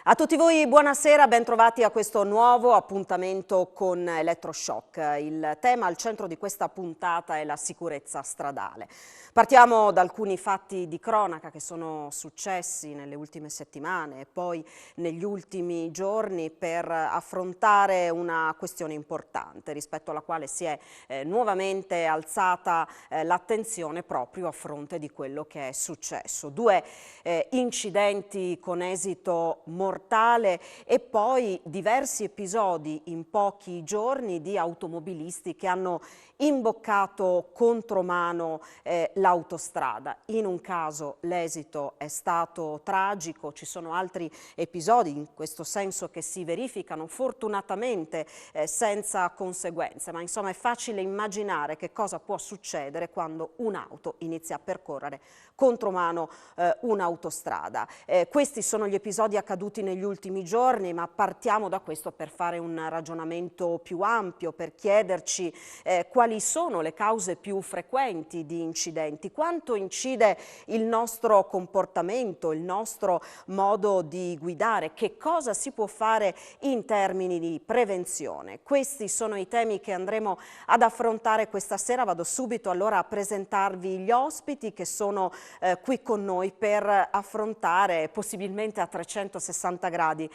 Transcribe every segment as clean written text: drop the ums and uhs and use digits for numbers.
A tutti voi buonasera, bentrovati a questo nuovo appuntamento con Elettroshock. Il tema al centro di questa puntata è la sicurezza stradale. Partiamo da alcuni fatti di cronaca che sono successi nelle ultime settimane e poi negli ultimi giorni per affrontare una questione importante rispetto alla quale si è nuovamente alzata l'attenzione proprio a fronte di quello che è successo. Due incidenti con esito mortale e poi diversi episodi in pochi giorni di automobilisti che hanno imboccato contromano l'autostrada. In un caso l'esito è stato tragico, ci sono altri episodi in questo senso che si verificano fortunatamente senza conseguenze, ma insomma è facile immaginare che cosa può succedere quando un'auto inizia a percorrere contromano un'autostrada. Questi sono gli episodi accaduti negli ultimi giorni, ma partiamo da questo per fare un ragionamento più ampio, per chiederci quali sono le cause più frequenti di incidenti, quanto incide il nostro comportamento, il nostro modo di guidare, che cosa si può fare in termini di prevenzione. Questi sono i temi che andremo ad affrontare questa sera. Vado subito allora a presentarvi gli ospiti che sono qui con noi per affrontare possibilmente a 360 gradi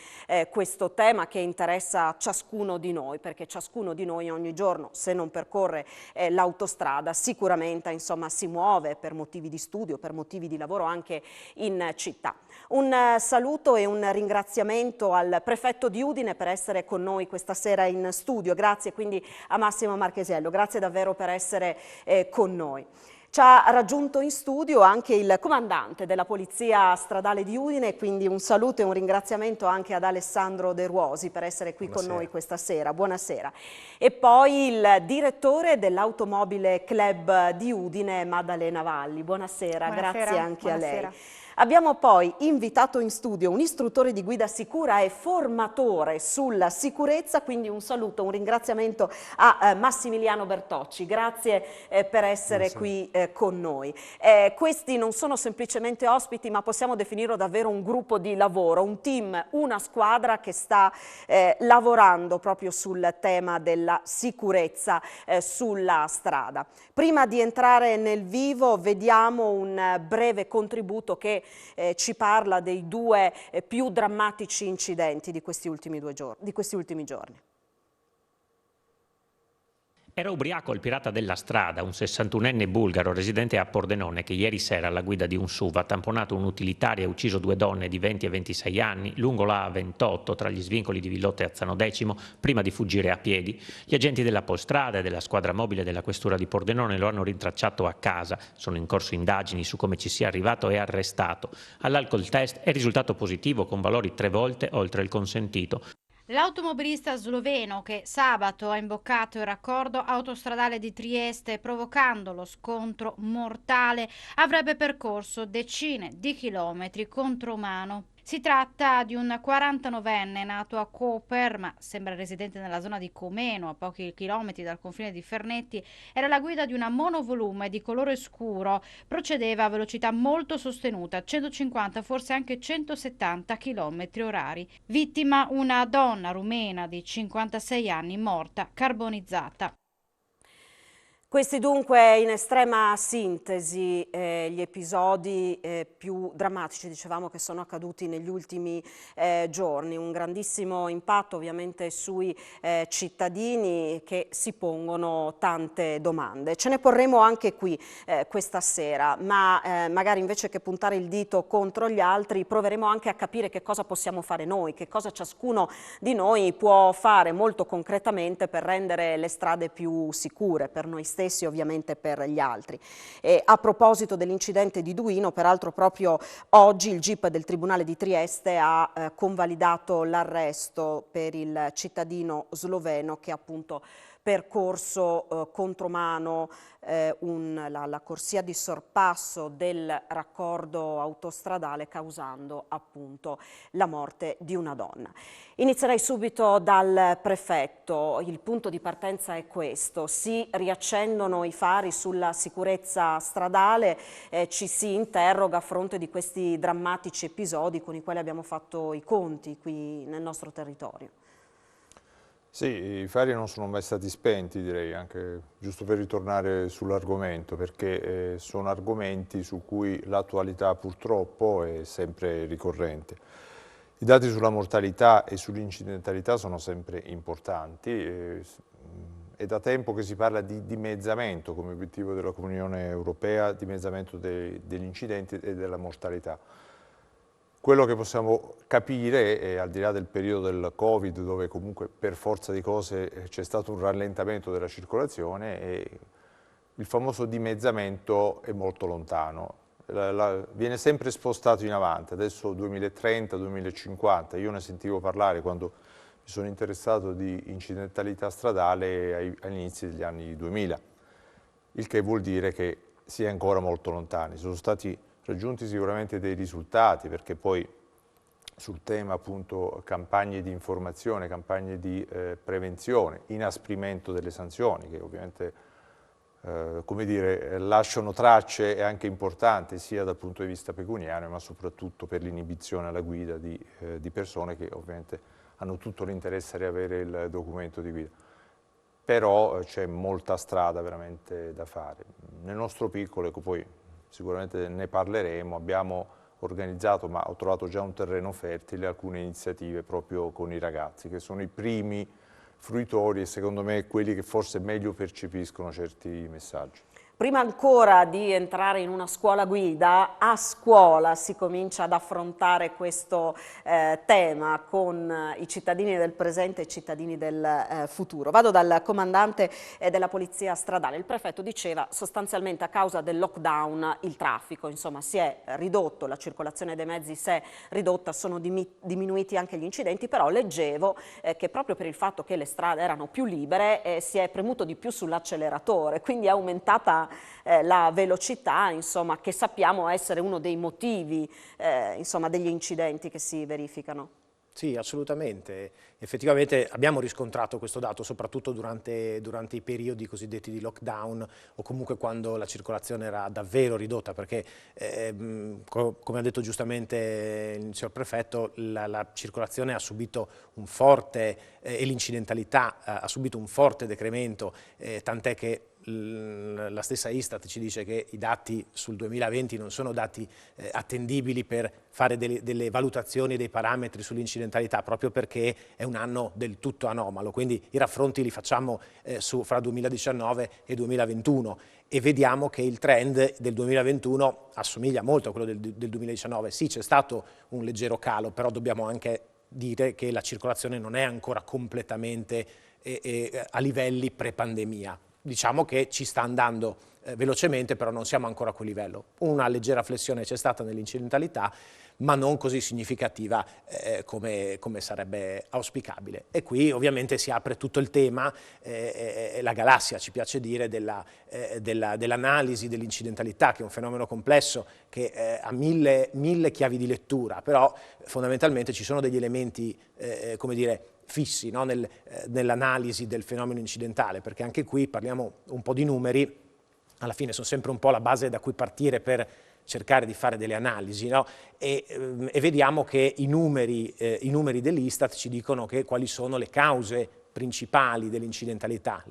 questo tema che interessa ciascuno di noi, perché ciascuno di noi ogni giorno, se non percorre l'autostrada, sicuramente insomma si muove per motivi di studio, per motivi di lavoro anche in città. Un saluto e un ringraziamento al prefetto di Udine per essere con noi questa sera in studio. Grazie quindi a Massimo Marchesiello, grazie davvero per essere con noi. Ci ha raggiunto in studio anche il comandante della Polizia Stradale di Udine, quindi un saluto e un ringraziamento anche ad Alessandro De Ruosi per essere qui con noi questa sera. Buonasera. E poi il direttore dell'Automobile Club di Udine, Maddalena Valli. Buonasera, grazie anche a lei. Abbiamo poi invitato in studio un istruttore di guida sicura e formatore sulla sicurezza, quindi un saluto, un ringraziamento a Massimiliano Bertocci. Grazie per essere qui con noi. Questi non sono semplicemente ospiti, ma possiamo definirlo davvero un gruppo di lavoro, un team, una squadra che sta lavorando proprio sul tema della sicurezza sulla strada. Prima di entrare nel vivo vediamo un breve contributo che ci parla dei due più drammatici incidenti di questi ultimi giorni. Era ubriaco il pirata della strada, un 61enne bulgaro residente a Pordenone che ieri sera alla guida di un SUV ha tamponato un'utilitaria e ucciso due donne di 20 e 26 anni lungo la A28 tra gli svincoli di Villotte e Azzano X prima di fuggire a piedi. Gli agenti della Polstrada e della squadra mobile della questura di Pordenone lo hanno rintracciato a casa. Sono in corso indagini su come ci sia arrivato e arrestato. All'alcol test è risultato positivo con valori 3 volte oltre il consentito. L'automobilista sloveno che sabato ha imboccato il raccordo autostradale di Trieste provocando lo scontro mortale avrebbe percorso decine di chilometri contromano. Si tratta di un 49enne nato a Koper, ma sembra residente nella zona di Comeno, a pochi chilometri dal confine di Fernetti. Era alla guida di una monovolume di colore scuro, procedeva a velocità molto sostenuta, 150, forse anche 170 km orari. Vittima una donna rumena di 56 anni morta carbonizzata. Questi dunque in estrema sintesi gli episodi più drammatici, dicevamo, che sono accaduti negli ultimi giorni. Un grandissimo impatto ovviamente sui cittadini che si pongono tante domande. Ce ne porremo anche qui questa sera, ma magari invece che puntare il dito contro gli altri proveremo anche a capire che cosa possiamo fare noi, che cosa ciascuno di noi può fare molto concretamente per rendere le strade più sicure per noi stessi, ovviamente per gli altri. A proposito dell'incidente di Duino, peraltro proprio oggi il GIP del Tribunale di Trieste ha convalidato l'arresto per il cittadino sloveno che appunto percorso contromano la corsia di sorpasso del raccordo autostradale, causando appunto la morte di una donna. Inizierei subito dal prefetto. Il punto di partenza è questo: si riaccendono i fari sulla sicurezza stradale, ci si interroga a fronte di questi drammatici episodi con i quali abbiamo fatto i conti qui nel nostro territorio. Sì, i fari non sono mai stati spenti, direi, anche giusto per ritornare sull'argomento, perché sono argomenti su cui l'attualità purtroppo è sempre ricorrente. I dati sulla mortalità e sull'incidentalità sono sempre importanti, è da tempo che si parla di dimezzamento come obiettivo della Comunione Europea, dimezzamento degli incidenti e della mortalità. Quello che possiamo capire è, al di là del periodo del Covid, dove comunque per forza di cose c'è stato un rallentamento della circolazione, e il famoso dimezzamento è molto lontano. Viene sempre spostato in avanti, adesso 2030, 2050, io ne sentivo parlare quando mi sono interessato di incidentalità stradale agli inizi degli anni 2000, il che vuol dire che si è ancora molto lontani. Sono stati raggiunti sicuramente dei risultati, perché poi sul tema appunto campagne di informazione, campagne di prevenzione, inasprimento delle sanzioni, che ovviamente come dire, lasciano tracce, è anche importante sia dal punto di vista pecuniario, ma soprattutto per l'inibizione alla guida di persone che ovviamente hanno tutto l'interesse a riavere il documento di guida. Però c'è molta strada veramente da fare. Nel nostro piccolo, ecco, poi sicuramente ne parleremo, abbiamo organizzato, ma ho trovato già un terreno fertile, alcune iniziative proprio con i ragazzi, che sono i primi fruitori e secondo me quelli che forse meglio percepiscono certi messaggi. Prima ancora di entrare in una scuola guida, a scuola si comincia ad affrontare questo tema con i cittadini del presente e i cittadini del futuro. Vado dal comandante della polizia stradale. Il prefetto diceva sostanzialmente a causa del lockdown il traffico, insomma, si è ridotto, la circolazione dei mezzi si è ridotta, sono diminuiti anche gli incidenti, però leggevo che proprio per il fatto che le strade erano più libere si è premuto di più sull'acceleratore, quindi è aumentata la velocità, insomma, che sappiamo essere uno dei motivi insomma, degli incidenti che si verificano. Sì, assolutamente. Effettivamente abbiamo riscontrato questo dato soprattutto durante i periodi cosiddetti di lockdown, o comunque quando la circolazione era davvero ridotta, perché come ha detto giustamente il signor prefetto, la circolazione ha subito un forte e l'incidentalità ha subito un forte decremento, tant'è che la stessa Istat ci dice che i dati sul 2020 non sono dati attendibili per fare delle valutazioni e dei parametri sull'incidentalità, proprio perché è un anno del tutto anomalo, quindi i raffronti li facciamo fra 2019 e 2021 e vediamo che il trend del 2021 assomiglia molto a quello del 2019. Sì, c'è stato un leggero calo, però dobbiamo anche dire che la circolazione non è ancora completamente a livelli pre-pandemia. Diciamo che ci sta andando velocemente, però non siamo ancora a quel livello. Una leggera flessione c'è stata nell'incidentalità, ma non così significativa come sarebbe auspicabile. E qui ovviamente si apre tutto il tema, la galassia, ci piace dire, dell'analisi dell'incidentalità, che è un fenomeno complesso che ha mille chiavi di lettura, però fondamentalmente ci sono degli elementi, come dire, fissi, no? Nell'analisi del fenomeno incidentale, perché anche qui parliamo un po' di numeri, alla fine sono sempre un po' la base da cui partire per cercare di fare delle analisi, no? E vediamo che i numeri dell'Istat ci dicono quali sono le cause principali dell'incidentalità,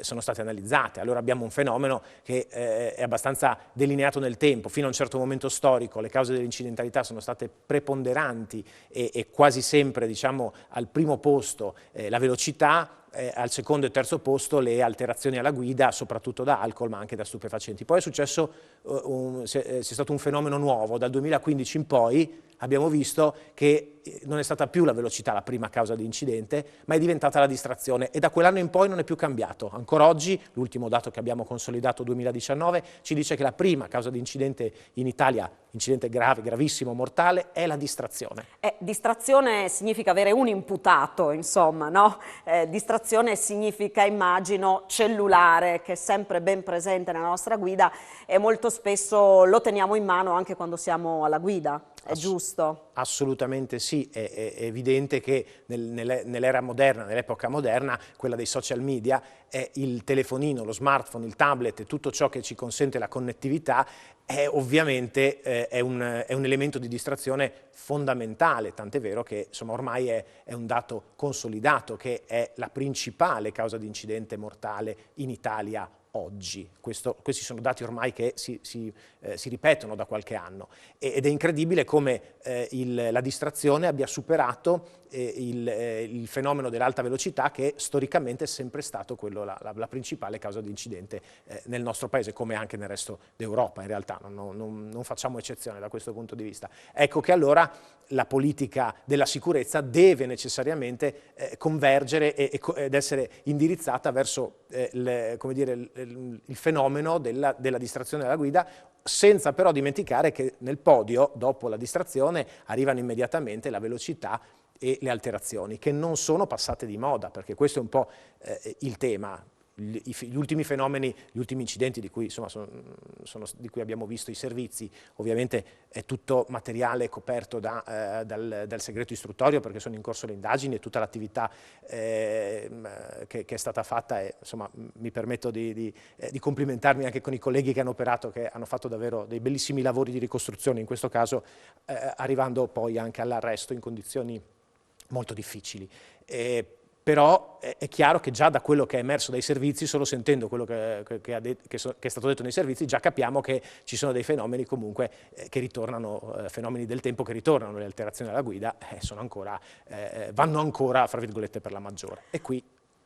sono state analizzate. Allora abbiamo un fenomeno che è abbastanza delineato nel tempo. Fino a un certo momento storico le cause dell'incidentalità sono state preponderanti e quasi sempre, diciamo, al primo posto la velocità, al secondo e terzo posto le alterazioni alla guida, soprattutto da alcol ma anche da stupefacenti. Poi è successo, c'è stato un fenomeno nuovo, dal 2015 in poi abbiamo visto che non è stata più la velocità la prima causa di incidente, ma è diventata la distrazione, e da quell'anno in poi non è più cambiato. Ancora oggi, l'ultimo dato che abbiamo consolidato 2019, ci dice che la prima causa di incidente in Italia incidente grave, gravissimo, mortale, è la distrazione. Distrazione significa avere un imputato, insomma, no? Distrazione significa, immagino, cellulare, che è sempre ben presente nella nostra guida e molto spesso lo teniamo in mano anche quando siamo alla guida. È giusto? Assolutamente sì, è evidente che nell'era moderna, nell'epoca moderna, quella dei social media, è il telefonino, lo smartphone, il tablet e tutto ciò che ci consente la connettività ovviamente è un elemento di distrazione fondamentale, tant'è vero che insomma, ormai è un dato consolidato che è la principale causa di incidente mortale in Italia oggi. Questi sono dati ormai che si ripetono da qualche anno ed è incredibile come la distrazione abbia superato il fenomeno dell'alta velocità, che storicamente è sempre stato quello, la principale causa di incidente nel nostro paese, come anche nel resto d'Europa. In realtà non facciamo eccezione da questo punto di vista. Ecco che allora la politica della sicurezza deve necessariamente convergere ed essere indirizzata verso il fenomeno della distrazione della guida, senza però dimenticare che nel podio, dopo la distrazione, arrivano immediatamente la velocità e le alterazioni, che non sono passate di moda, perché questo è un po' il tema. Gli ultimi fenomeni, gli ultimi incidenti di cui, insomma, di cui abbiamo visto i servizi, ovviamente è tutto materiale coperto dal segreto istruttorio, perché sono in corso le indagini e tutta l'attività che è stata fatta, e insomma mi permetto di complimentarmi anche con i colleghi che hanno operato, che hanno fatto davvero dei bellissimi lavori di ricostruzione, in questo caso arrivando poi anche all'arresto in condizioni molto difficili. Però è chiaro che già da quello che è emerso dai servizi, solo sentendo quello che è stato detto nei servizi, già capiamo che ci sono dei fenomeni comunque che ritornano, fenomeni del tempo che ritornano, le alterazioni alla guida vanno ancora, fra virgolette, per la maggiore. E qui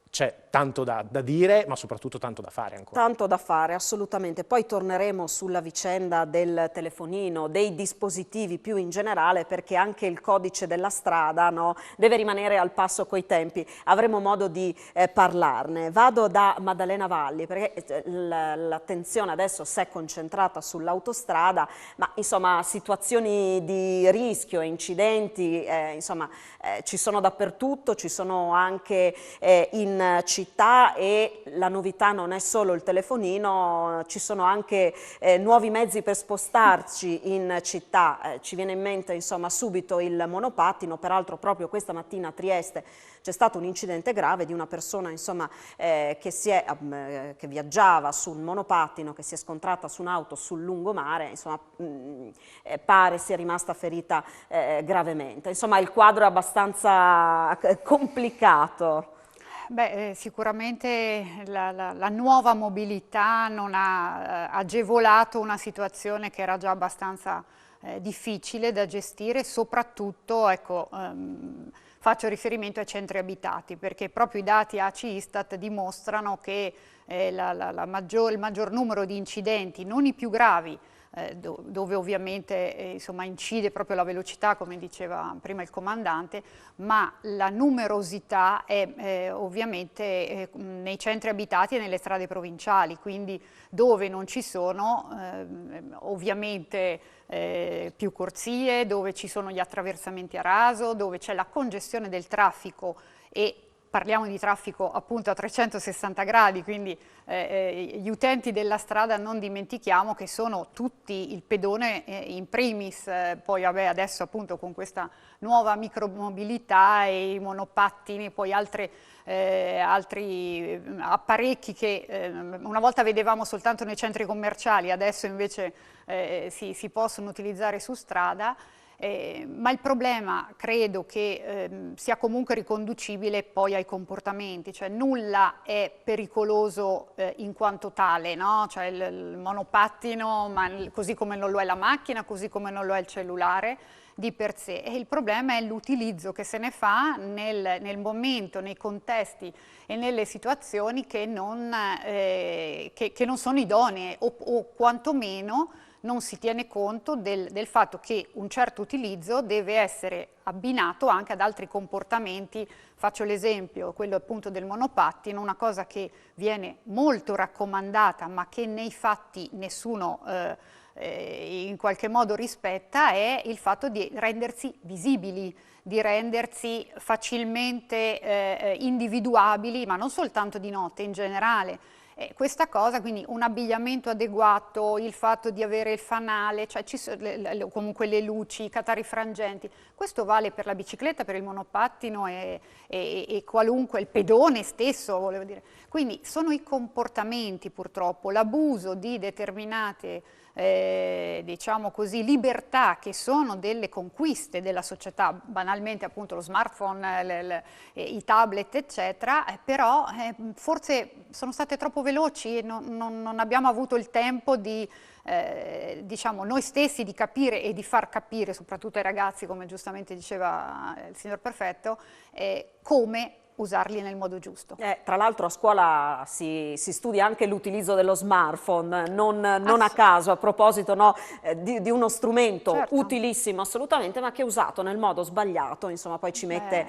c'è tanto da dire, ma soprattutto tanto da fare ancora. Tanto da fare, assolutamente. Poi torneremo sulla vicenda del telefonino, dei dispositivi più in generale, perché anche il codice della strada, no, deve rimanere al passo coi tempi. Avremo modo di parlarne. Vado da Maddalena Valli, perché l'attenzione adesso si è concentrata sull'autostrada, ma insomma situazioni di rischio, incidenti, insomma ci sono dappertutto, ci sono anche in città, e la novità non è solo il telefonino, ci sono anche nuovi mezzi per spostarci in città. Ci viene in mente insomma subito il monopattino. Peraltro proprio questa mattina a Trieste c'è stato un incidente grave di una persona insomma che viaggiava sul monopattino, che si è scontrata su un'auto sul lungomare, insomma pare sia rimasta ferita gravemente. Insomma il quadro è abbastanza complicato. Beh, sicuramente la nuova mobilità non ha agevolato una situazione che era già abbastanza difficile da gestire, soprattutto, ecco, faccio riferimento ai centri abitati, perché proprio i dati ACI-Istat dimostrano che il maggior numero di incidenti, non i più gravi, dove ovviamente insomma, incide proprio la velocità, come diceva prima il comandante, ma la numerosità è ovviamente nei centri abitati e nelle strade provinciali, quindi dove non ci sono ovviamente più corsie, dove ci sono gli attraversamenti a raso, dove c'è la congestione del traffico, e parliamo di traffico appunto a 360 gradi, quindi gli utenti della strada, non dimentichiamo che sono tutti il pedone in primis, poi vabbè adesso appunto con questa nuova micromobilità e i monopattini, poi altri apparecchi che una volta vedevamo soltanto nei centri commerciali, adesso invece si possono utilizzare su strada. Ma il problema credo che sia comunque riconducibile poi ai comportamenti, cioè nulla è pericoloso in quanto tale, no? Cioè il monopattino, così come non lo è la macchina, così come non lo è il cellulare di per sé, e il problema è l'utilizzo che se ne fa nel momento, nei contesti e nelle situazioni che non sono idonee o quantomeno non si tiene conto del fatto che un certo utilizzo deve essere abbinato anche ad altri comportamenti. Faccio l'esempio, quello appunto del monopattino, una cosa che viene molto raccomandata ma che nei fatti nessuno in qualche modo rispetta è il fatto di rendersi visibili, di rendersi facilmente individuabili, ma non soltanto di notte, in generale. Questa cosa, quindi un abbigliamento adeguato, il fatto di avere il fanale, cioè comunque le luci, i catarifrangenti, questo vale per la bicicletta, per il monopattino e qualunque, il pedone stesso, volevo dire. Quindi sono i comportamenti purtroppo, l'abuso di determinate diciamo così, libertà che sono delle conquiste della società, banalmente appunto lo smartphone, i tablet eccetera, però forse sono state troppo veloci e non abbiamo avuto il tempo di diciamo noi stessi di capire e di far capire soprattutto ai ragazzi, come giustamente diceva il signor Perfetto, come usarli nel modo giusto. Tra l'altro a scuola si studia anche l'utilizzo dello smartphone, non a caso, a proposito di uno strumento certo. utilissimo assolutamente, ma che usato nel modo sbagliato, insomma poi ci mette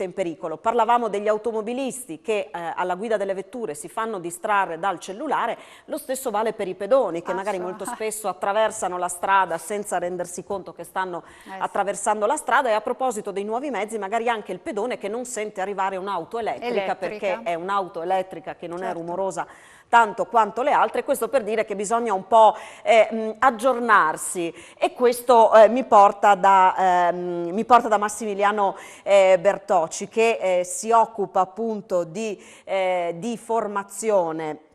in pericolo. Parlavamo degli automobilisti che alla guida delle vetture si fanno distrarre dal cellulare, lo stesso vale per i pedoni che magari molto spesso attraversano la strada senza rendersi conto che stanno attraversando la strada, e a proposito dei nuovi mezzi magari anche il pedone che non sente arrivare un'auto elettrica perché è un'auto elettrica che non è rumorosa tanto quanto le altre. Questo per dire che bisogna un po' aggiornarsi, e questo mi porta da Massimiliano Bertocci, che si occupa appunto di formazione.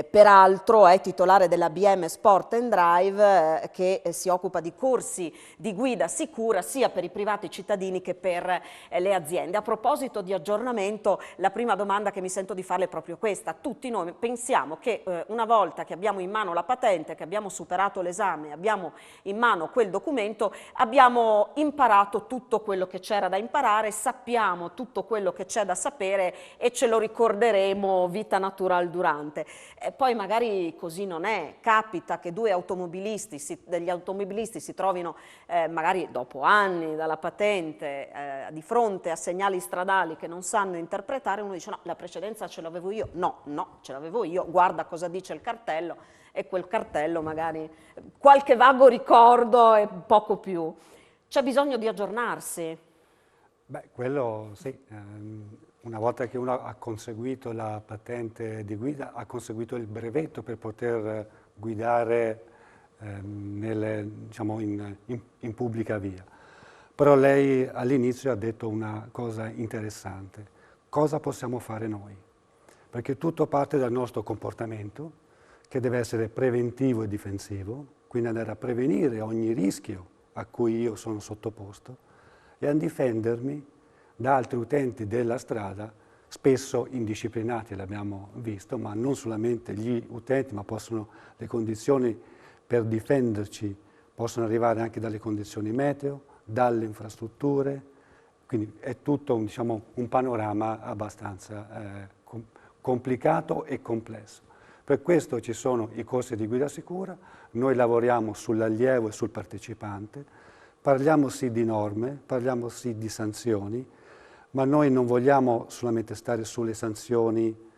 Peraltro è titolare della BM Sport and Drive, che si occupa di corsi di guida sicura sia per i privati cittadini che per le aziende. A proposito di aggiornamento, la prima domanda che mi sento di farle è proprio questa. Tutti noi pensiamo che una volta che abbiamo in mano la patente, che abbiamo superato l'esame, abbiamo in mano quel documento, abbiamo imparato tutto quello che c'era da imparare, sappiamo tutto quello che c'è da sapere e ce lo ricorderemo vita natural durante. Poi magari così non è, capita che degli automobilisti si trovino magari dopo anni dalla patente di fronte a segnali stradali che non sanno interpretare. Uno dice no, la precedenza ce l'avevo io, no, ce l'avevo io, guarda cosa dice il cartello, e quel cartello magari qualche vago ricordo e poco più. C'è bisogno di aggiornarsi. Beh, quello sì. Una volta che uno ha conseguito la patente di guida, ha conseguito il brevetto per poter guidare diciamo in pubblica via. Però lei all'inizio ha detto una cosa interessante. Cosa possiamo fare noi? Perché tutto parte dal nostro comportamento, che deve essere preventivo e difensivo, quindi andare a prevenire ogni rischio a cui io sono sottoposto e a difendermi da altri utenti della strada, spesso indisciplinati, l'abbiamo visto, ma non solamente gli utenti, ma le condizioni per difenderci possono arrivare anche dalle condizioni meteo, dalle infrastrutture, quindi è tutto diciamo, un panorama abbastanza complicato e complesso. Per questo ci sono i corsi di guida sicura, noi lavoriamo sull'allievo e sul partecipante, parliamo sì di norme, parliamo sì di sanzioni, ma noi non vogliamo solamente stare sulle sanzioni,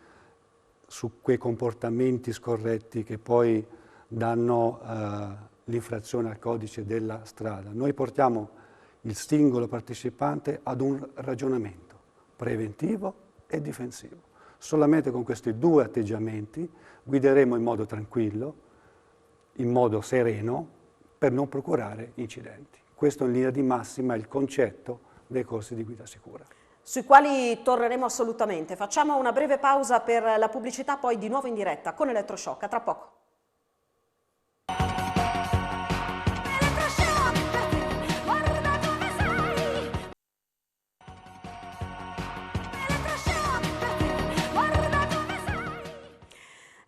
su quei comportamenti scorretti che poi danno l'infrazione al codice della strada. Noi portiamo il singolo partecipante ad un ragionamento preventivo e difensivo. Solamente con questi due atteggiamenti guideremo in modo tranquillo, in modo sereno, per non procurare incidenti. Questo in linea di massima è il concetto dei corsi di guida sicura. Sui quali torneremo assolutamente. Facciamo una breve pausa per la pubblicità, poi di nuovo in diretta con Elettroshock. A tra poco.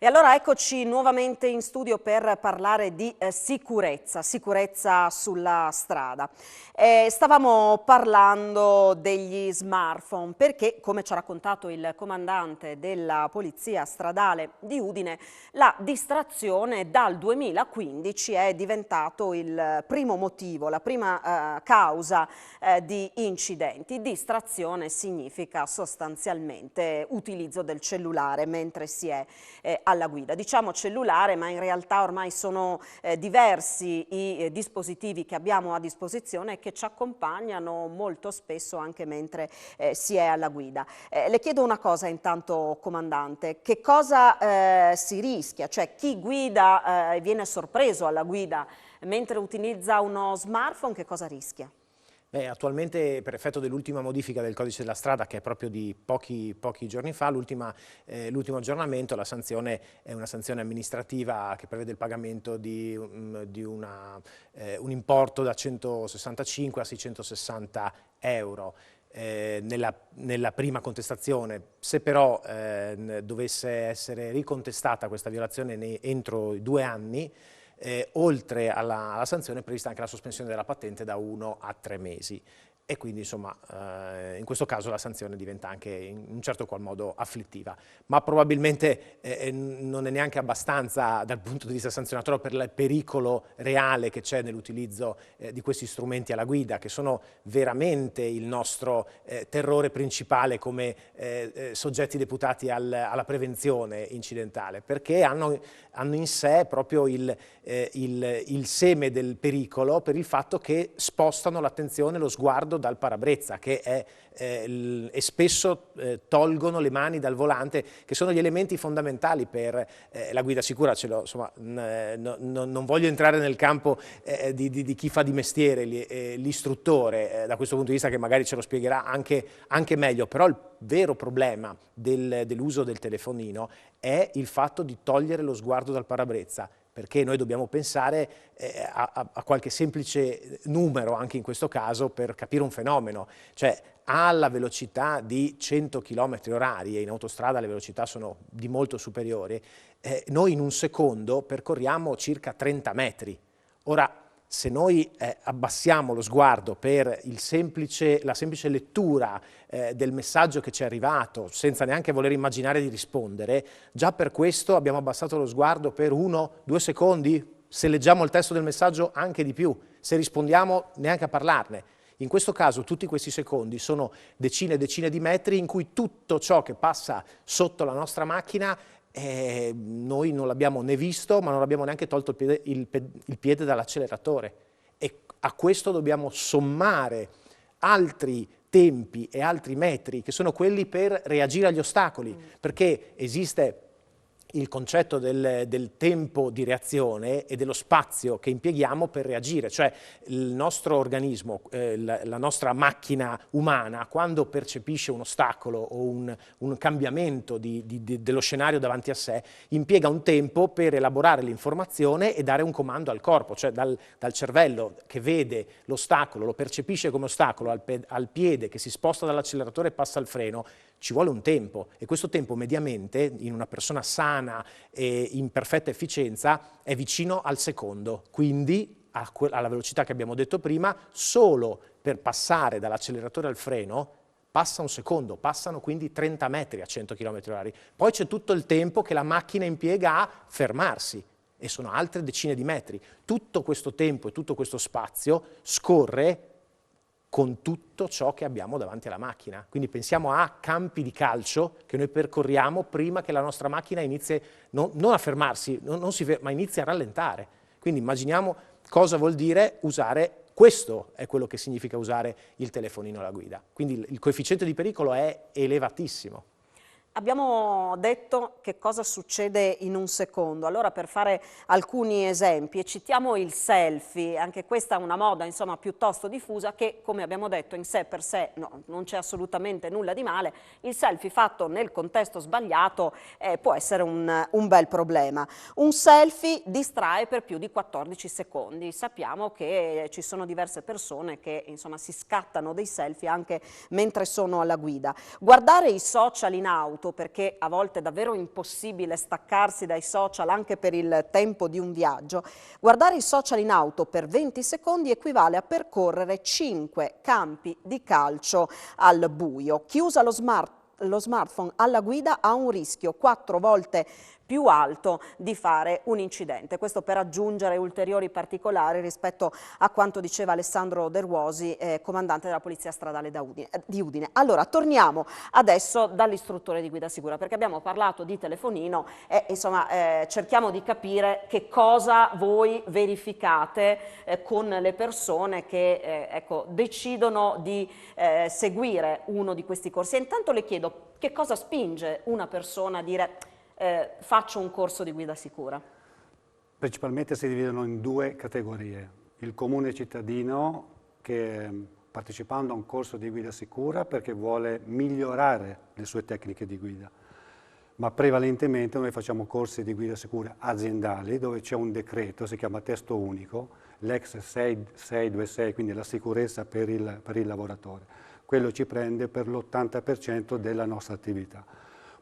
E allora eccoci nuovamente in studio per parlare di sicurezza sulla strada. Stavamo parlando degli smartphone perché, come ci ha raccontato il comandante della Polizia Stradale di Udine, la distrazione dal 2015 è diventato il primo motivo, la prima causa di incidenti. Distrazione significa sostanzialmente utilizzo del cellulare mentre si è alla guida. Diciamo cellulare, ma in realtà ormai sono diversi i dispositivi che abbiamo a disposizione e che ci accompagnano molto spesso anche mentre si è alla guida. Le chiedo una cosa intanto, comandante, che cosa si rischia? Cioè chi guida e viene sorpreso alla guida mentre utilizza uno smartphone, che cosa rischia? Attualmente, per effetto dell'ultima modifica del codice della strada, che è proprio di pochi giorni fa, l'ultimo aggiornamento, la sanzione è una sanzione amministrativa che prevede il pagamento di un importo da 165 a 660 euro. Nella prima contestazione. Se però dovesse essere ricontestata questa violazione entro i 2 anni, oltre alla sanzione è prevista anche la sospensione della patente da 1 a 3 mesi. E quindi insomma in questo caso la sanzione diventa anche in un certo qual modo afflittiva, ma probabilmente non è neanche abbastanza dal punto di vista sanzionatorio per il pericolo reale che c'è nell'utilizzo di questi strumenti alla guida, che sono veramente il nostro terrore principale come soggetti deputati alla prevenzione incidentale, perché hanno in sé proprio il seme del pericolo per il fatto che spostano l'attenzione, lo sguardo dal parabrezza, e spesso tolgono le mani dal volante, che sono gli elementi fondamentali per la guida sicura. Insomma, non voglio entrare nel campo di chi fa di mestiere, l'istruttore, da questo punto di vista, che magari ce lo spiegherà anche meglio, però il vero problema dell'uso del telefonino è il fatto di togliere lo sguardo dal parabrezza, perché noi dobbiamo pensare a qualche semplice numero anche in questo caso per capire un fenomeno, cioè alla velocità di 100 km/h, e in autostrada le velocità sono di molto superiori, noi in un secondo percorriamo circa 30 metri. Ora, se noi abbassiamo lo sguardo per la semplice lettura del messaggio che ci è arrivato, senza neanche voler immaginare di rispondere, già per questo abbiamo abbassato lo sguardo per 1-2 secondi, se leggiamo il testo del messaggio anche di più, se rispondiamo neanche a parlarne. In questo caso tutti questi secondi sono decine e decine di metri in cui tutto ciò che passa sotto la nostra macchina noi non l'abbiamo né visto, ma non abbiamo neanche tolto il piede dall'acceleratore, e a questo dobbiamo sommare altri tempi e altri metri che sono quelli per reagire agli ostacoli, perché esiste il concetto del tempo di reazione e dello spazio che impieghiamo per reagire, cioè il nostro organismo, la nostra macchina umana, quando percepisce un ostacolo o un cambiamento dello scenario davanti a sé, impiega un tempo per elaborare l'informazione e dare un comando al corpo, cioè dal cervello che vede l'ostacolo, lo percepisce come ostacolo, al piede che si sposta dall'acceleratore e passa al freno. Ci vuole un tempo, e questo tempo mediamente in una persona sana e in perfetta efficienza è vicino al secondo, quindi alla velocità che abbiamo detto prima, solo per passare dall'acceleratore al freno passa un secondo, passano quindi 30 metri a 100 km/h. Poi c'è tutto il tempo che la macchina impiega a fermarsi, e sono altre decine di metri. Tutto questo tempo e tutto questo spazio scorre con tutto ciò che abbiamo davanti alla macchina. Quindi pensiamo a campi di calcio che noi percorriamo prima che la nostra macchina inizi non a fermarsi, ma inizi a rallentare. Quindi immaginiamo cosa vuol dire usare, questo è quello che significa usare il telefonino alla guida. Quindi il coefficiente di pericolo è elevatissimo. Abbiamo detto che cosa succede in un secondo, allora per fare alcuni esempi, e citiamo il selfie, anche questa è una moda insomma piuttosto diffusa che, come abbiamo detto, in sé per sé non c'è assolutamente nulla di male. Il selfie fatto nel contesto sbagliato può essere un bel problema. Un selfie distrae per più di 14 secondi, sappiamo che ci sono diverse persone che insomma si scattano dei selfie anche mentre sono alla guida. Guardare i social in auto, perché a volte è davvero impossibile staccarsi dai social anche per il tempo di un viaggio, guardare i social in auto per 20 secondi equivale a percorrere 5 campi di calcio al buio. Chi usa lo smartphone alla guida ha un rischio 4 volte più alto di fare un incidente. Questo per aggiungere ulteriori particolari rispetto a quanto diceva Alessandro De Ruosi, comandante della Polizia Stradale di Udine. Allora, torniamo adesso dall'istruttore di guida sicura, perché abbiamo parlato di telefonino e insomma cerchiamo di capire che cosa voi verificate con le persone che ecco, decidono di seguire uno di questi corsi. E intanto le chiedo che cosa spinge una persona a dire faccio un corso di guida sicura? Principalmente si dividono in due categorie. Il comune cittadino che partecipando a un corso di guida sicura perché vuole migliorare le sue tecniche di guida, ma prevalentemente noi facciamo corsi di guida sicura aziendali dove c'è un decreto, si chiama testo unico, l'ex 626, quindi la sicurezza per il lavoratore. Quello ci prende per l'80% della nostra attività.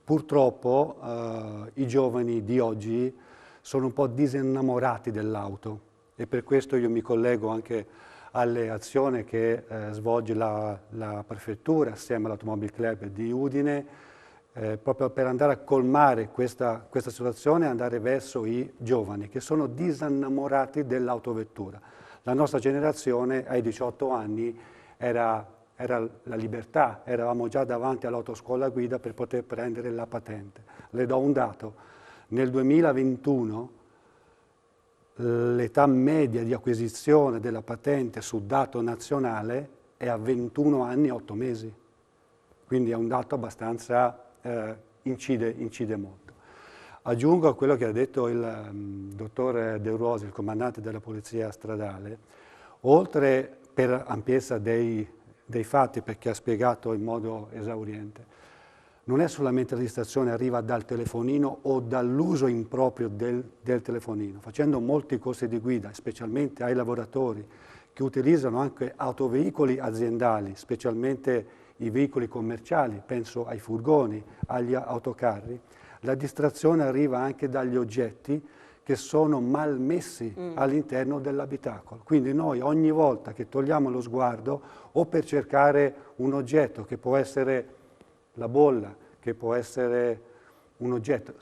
Purtroppo i giovani di oggi sono un po' disinnamorati dell'auto e per questo io mi collego anche alle azioni che svolge la Prefettura assieme all'Automobile Club di Udine proprio per andare a colmare questa situazione e andare verso i giovani che sono disinnamorati dell'autovettura. La nostra generazione ai 18 anni era la libertà, eravamo già davanti all'autoscuola guida per poter prendere la patente. Le do un dato, nel 2021 l'età media di acquisizione della patente su dato nazionale è a 21 anni e 8 mesi, quindi è un dato abbastanza, incide molto. Aggiungo a quello che ha detto il dottor De Ruosi, il comandante della Polizia Stradale, oltre per ampiezza dei fatti, perché ha spiegato in modo esauriente, non è solamente la distrazione arriva dal telefonino o dall'uso improprio del telefonino. Facendo molti corsi di guida, specialmente ai lavoratori che utilizzano anche autoveicoli aziendali, specialmente i veicoli commerciali, penso ai furgoni, agli autocarri, la distrazione arriva anche dagli oggetti che sono mal messi all'interno dell'abitacolo. Quindi noi ogni volta che togliamo lo sguardo o per cercare un oggetto che può essere la bolla, che può essere un oggetto,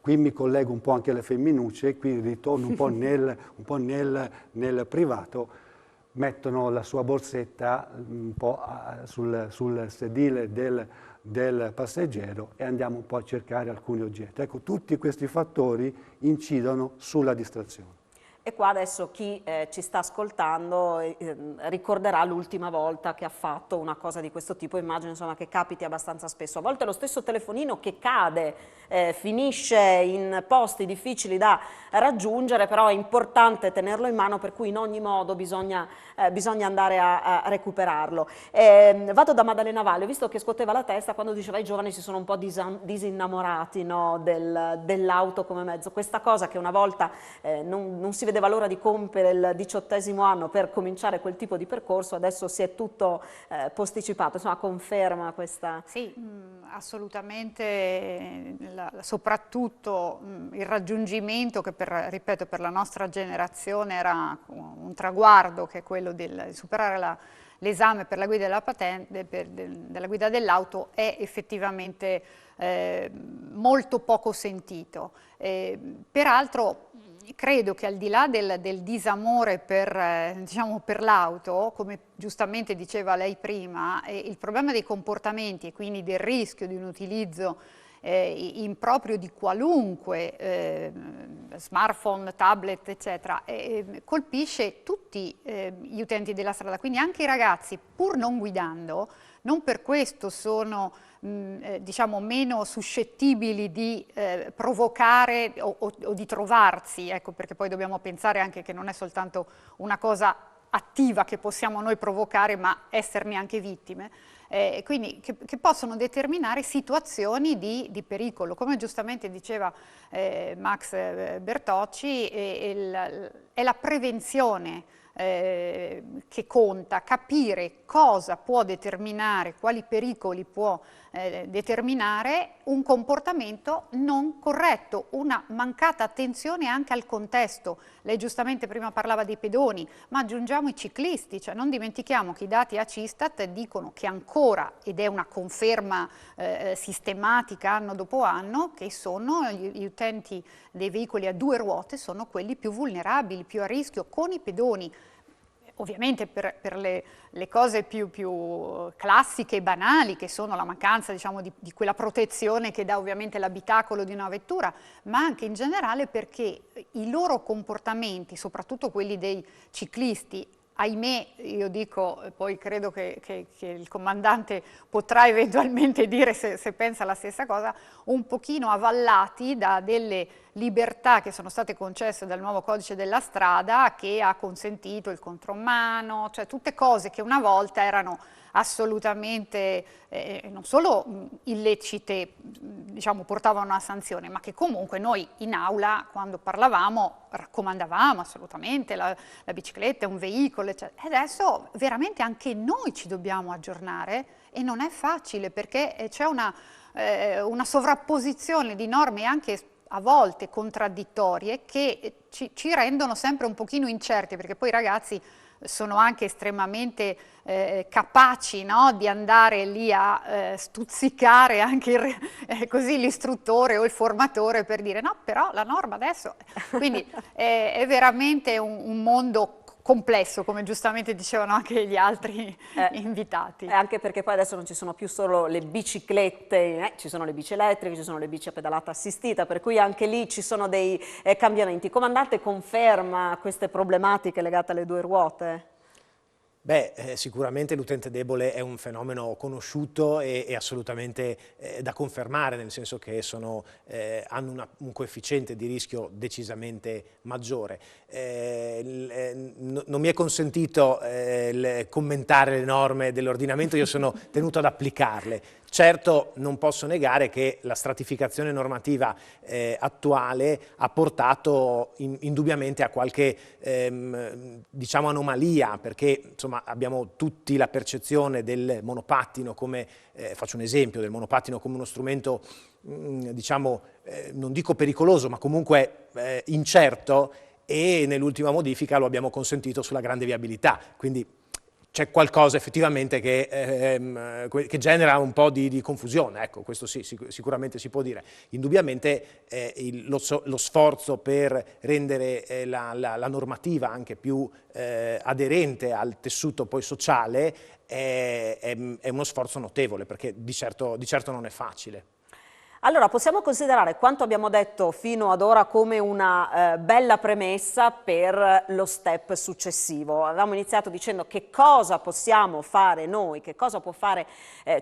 qui mi collego un po' anche alle femminucce, qui ritorno un po' nel privato, mettono la sua borsetta un po' sul sedile del passeggero e andiamo un po' a cercare alcuni oggetti. Ecco, tutti questi fattori incidono sulla distrazione. E qua adesso chi ci sta ascoltando ricorderà l'ultima volta che ha fatto una cosa di questo tipo, immagino insomma che capiti abbastanza spesso. A volte lo stesso telefonino che cade finisce in posti difficili da raggiungere, però è importante tenerlo in mano, per cui in ogni modo bisogna andare a recuperarlo. Vado da Maddalena Valle, ho visto che scuoteva la testa quando diceva i giovani si sono un po' disinnamorati, no, dell'auto come mezzo. Questa cosa che una volta non si vedeva l'ora di compiere il 18° anno per cominciare quel tipo di percorso, adesso si è tutto posticipato, insomma conferma questa... Sì, assolutamente, soprattutto il raggiungimento che ripeto, per la nostra generazione era un traguardo, che è quello di superare l'esame per la guida della patente, della guida dell'auto, è effettivamente molto poco sentito. Peraltro credo che al di là del disamore diciamo, per l'auto, come giustamente diceva lei prima, il problema dei comportamenti e quindi del rischio di un utilizzo improprio di qualunque smartphone, tablet, eccetera, colpisce tutti gli utenti della strada, quindi anche i ragazzi, pur non guidando, non per questo sono diciamo meno suscettibili di provocare o di trovarsi, ecco, perché poi dobbiamo pensare anche che non è soltanto una cosa attiva che possiamo noi provocare, ma esserne anche vittime, quindi che possono determinare situazioni di pericolo. Come giustamente diceva Max Bertocci, è la prevenzione che conta, capire cosa può determinare, quali pericoli può determinare un comportamento non corretto, una mancata attenzione anche al contesto. Lei giustamente prima parlava dei pedoni, ma aggiungiamo i ciclisti, cioè non dimentichiamo che i dati ACISTAT dicono che ancora, ed è una conferma sistematica anno dopo anno, che sono gli utenti dei veicoli a 2 ruote sono quelli più vulnerabili, più a rischio, con i pedoni. Ovviamente per le cose più classiche e banali, che sono la mancanza, diciamo, di quella protezione che dà ovviamente l'abitacolo di una vettura, ma anche in generale perché i loro comportamenti, soprattutto quelli dei ciclisti, ahimè, io dico, poi credo che il comandante potrà eventualmente dire se pensa la stessa cosa, un pochino avvallati da delle libertà che sono state concesse dal nuovo codice della strada, che ha consentito il contromano, cioè tutte cose che una volta erano assolutamente non solo illecite, diciamo, portavano a una sanzione, ma che comunque noi in aula, quando parlavamo, raccomandavamo assolutamente la bicicletta è un veicolo, eccetera. E adesso veramente anche noi ci dobbiamo aggiornare e non è facile, perché c'è una sovrapposizione di norme anche a volte contraddittorie che ci rendono sempre un pochino incerti, perché poi i ragazzi sono anche estremamente capaci, no? Di andare lì a stuzzicare anche così l'istruttore o il formatore per dire no, però la norma adesso... Quindi è veramente un mondo complesso, come giustamente dicevano anche gli altri invitati. Anche perché poi adesso non ci sono più solo le biciclette, ci sono le bici elettriche, ci sono le bici a pedalata assistita, per cui anche lì ci sono dei cambiamenti. Comandante, conferma queste problematiche legate alle 2 ruote? Beh, sicuramente l'utente debole è un fenomeno conosciuto e assolutamente da confermare, nel senso che hanno un coefficiente di rischio decisamente maggiore. Non mi è consentito commentare le norme dell'ordinamento, io sono tenuto ad applicarle. Certo, non posso negare che la stratificazione normativa attuale ha portato indubbiamente a qualche diciamo anomalia, perché insomma abbiamo tutti la percezione del monopattino come, faccio un esempio, del monopattino come uno strumento diciamo non dico pericoloso, ma comunque incerto, e nell'ultima modifica lo abbiamo consentito sulla grande viabilità, quindi c'è qualcosa effettivamente che genera un po' di confusione, ecco, questo sì, sicuramente si può dire. Indubbiamente lo sforzo per rendere la normativa anche più aderente al tessuto poi sociale è uno sforzo notevole, perché di certo non è facile. Allora, possiamo considerare quanto abbiamo detto fino ad ora come una bella premessa per lo step successivo. Avevamo iniziato dicendo che cosa possiamo fare noi, che cosa può fare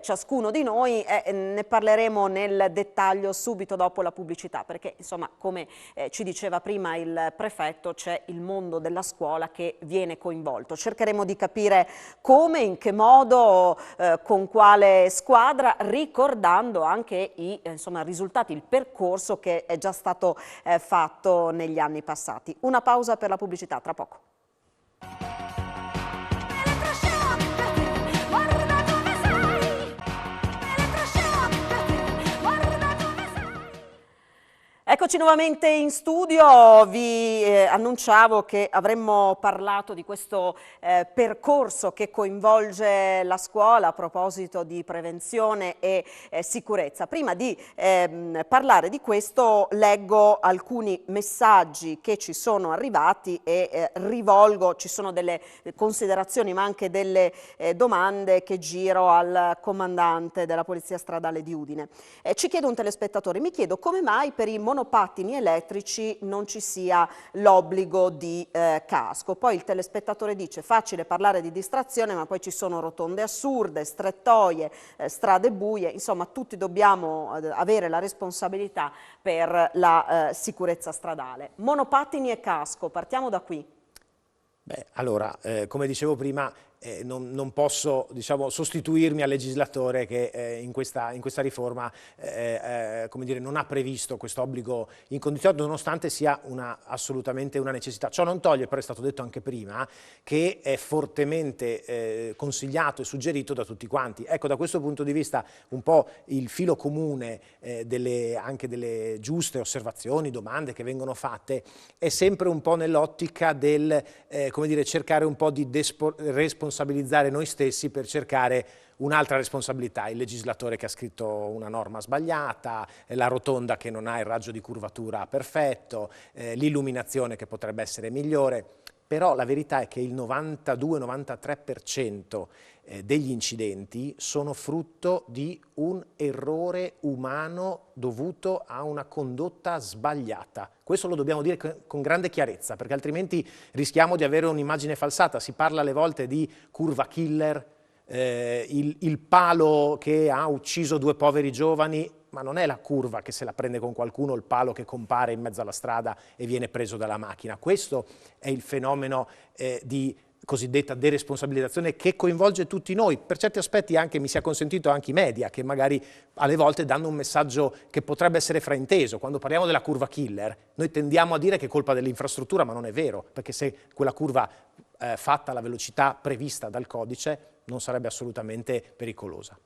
ciascuno di noi, ne parleremo nel dettaglio subito dopo la pubblicità, perché insomma, come ci diceva prima il prefetto, c'è il mondo della scuola che viene coinvolto. Cercheremo di capire come, in che modo, con quale squadra, ricordando anche i risultati, il percorso che è già stato fatto negli anni passati. Una pausa per la pubblicità, tra poco. Eccoci nuovamente in studio, vi annunciavo che avremmo parlato di questo percorso che coinvolge la scuola a proposito di prevenzione e sicurezza. Prima di parlare di questo leggo alcuni messaggi che ci sono arrivati e rivolgo, ci sono delle considerazioni ma anche delle domande che giro al comandante della Polizia Stradale di Udine. Ci chiede un telespettatore, mi chiedo come mai per i monopattini elettrici non ci sia l'obbligo di casco. Poi il telespettatore dice facile parlare di distrazione, ma poi ci sono rotonde assurde, strettoie, strade buie, insomma tutti dobbiamo avere la responsabilità per la sicurezza stradale. Monopattini e casco, partiamo da qui. Beh, allora, come dicevo prima, non posso, diciamo, sostituirmi al legislatore che in questa riforma come dire, non ha previsto questo obbligo incondizionato, nonostante sia assolutamente una necessità. Ciò non toglie, però è stato detto anche prima, che è fortemente consigliato e suggerito da tutti quanti. Ecco, da questo punto di vista un po' il filo comune anche delle giuste osservazioni, domande che vengono fatte è sempre un po' nell'ottica del come dire, cercare un po' di responsabilizzare noi stessi per cercare un'altra responsabilità, il legislatore che ha scritto una norma sbagliata, la rotonda che non ha il raggio di curvatura perfetto, l'illuminazione che potrebbe essere migliore, però la verità è che il 92-93% degli incidenti sono frutto di un errore umano dovuto a una condotta sbagliata. Questo lo dobbiamo dire con grande chiarezza, perché altrimenti rischiamo di avere un'immagine falsata. Si parla alle volte di curva killer, il palo che ha ucciso 2 poveri giovani, ma non è la curva che se la prende con qualcuno, il palo che compare in mezzo alla strada e viene preso dalla macchina. Questo è il fenomeno di cosiddetta deresponsabilizzazione che coinvolge tutti noi, per certi aspetti anche, mi sia consentito, anche i media, che magari alle volte danno un messaggio che potrebbe essere frainteso. Quando parliamo della curva killer, noi tendiamo a dire che è colpa dell'infrastruttura, ma non è vero, perché se quella curva fatta alla velocità prevista dal codice non sarebbe assolutamente pericolosa.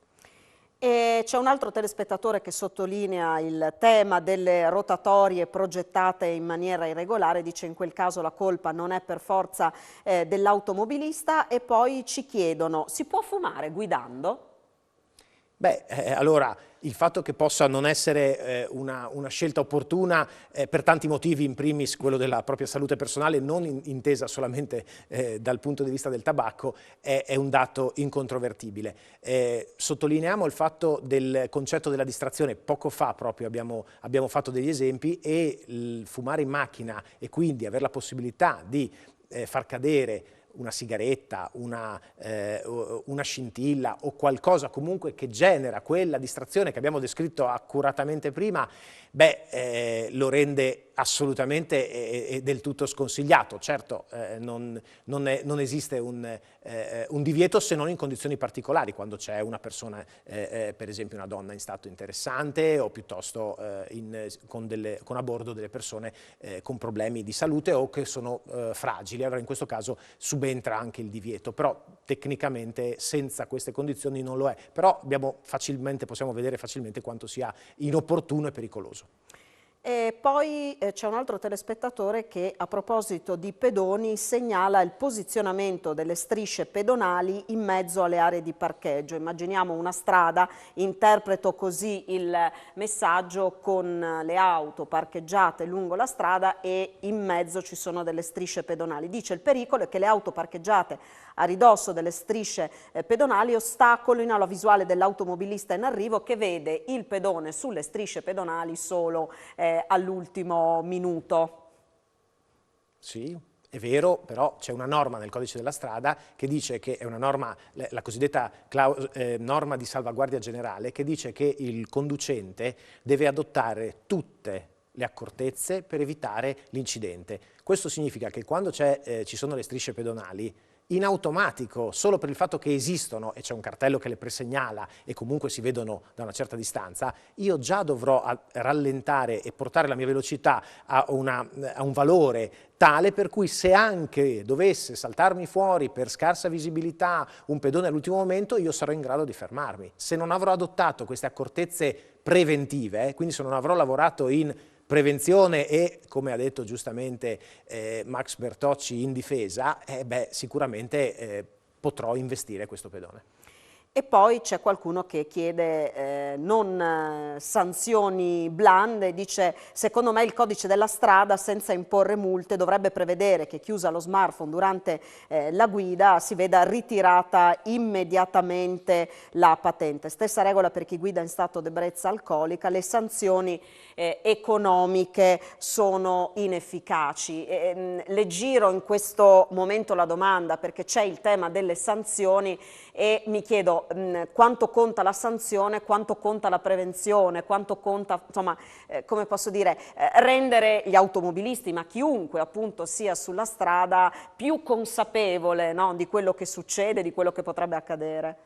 E c'è un altro telespettatore che sottolinea il tema delle rotatorie progettate in maniera irregolare, dice in quel caso la colpa non è per forza dell'automobilista, e poi ci chiedono: si può fumare guidando? Beh, allora, il fatto che possa non essere una scelta opportuna per tanti motivi, in primis quello della propria salute personale, non intesa solamente dal punto di vista del tabacco, è un dato incontrovertibile. Sottolineiamo il fatto del concetto della distrazione. Poco fa proprio abbiamo fatto degli esempi, e il fumare in macchina e quindi avere la possibilità di far cadere una sigaretta, una scintilla o qualcosa comunque che genera quella distrazione che abbiamo descritto accuratamente prima, lo rende assolutamente e del tutto sconsigliato. Certo, non esiste un divieto se non in condizioni particolari, quando c'è una persona, per esempio una donna in stato interessante, o piuttosto con a bordo delle persone con problemi di salute o che sono fragili. Allora in questo caso subentra anche il divieto, però tecnicamente senza queste condizioni non lo è. Però possiamo vedere facilmente quanto sia inopportuno e pericoloso. E poi c'è un altro telespettatore che, a proposito di pedoni, segnala il posizionamento delle strisce pedonali in mezzo alle aree di parcheggio. Immaginiamo una strada, interpreto così il messaggio, con le auto parcheggiate lungo la strada e in mezzo ci sono delle strisce pedonali. Dice: il pericolo è che le auto parcheggiate a ridosso delle strisce pedonali ostacolino la visuale dell'automobilista in arrivo, che vede il pedone sulle strisce pedonali solo all'ultimo minuto. Sì, è vero, però c'è una norma nel codice della strada che dice che è una norma, la cosiddetta norma di salvaguardia generale, che dice che il conducente deve adottare tutte le accortezze per evitare l'incidente. Questo significa che quando ci sono le strisce pedonali, in automatico, solo per il fatto che esistono e c'è un cartello che le presegnala e comunque si vedono da una certa distanza, io già dovrò rallentare e portare la mia velocità a un valore tale per cui, se anche dovesse saltarmi fuori per scarsa visibilità un pedone all'ultimo momento, io sarò in grado di fermarmi. Se non avrò adottato queste accortezze preventive, quindi se non avrò lavorato in prevenzione e, come ha detto giustamente Max Bertocci, in difesa, sicuramente potrò investire questo pedone. E poi c'è qualcuno che chiede non sanzioni blande, dice: secondo me il codice della strada, senza imporre multe, dovrebbe prevedere che, chiusa lo smartphone durante la guida, si veda ritirata immediatamente la patente. Stessa regola per chi guida in stato di ebbrezza alcolica. Le sanzioni economiche sono inefficaci. Le giro in questo momento la domanda, perché c'è il tema delle sanzioni, e mi chiedo: chiedo quanto conta la sanzione, quanto conta la prevenzione, quanto conta, insomma, come posso dire, rendere gli automobilisti, ma chiunque appunto sia sulla strada, più consapevole, no, di quello che succede, di quello che potrebbe accadere.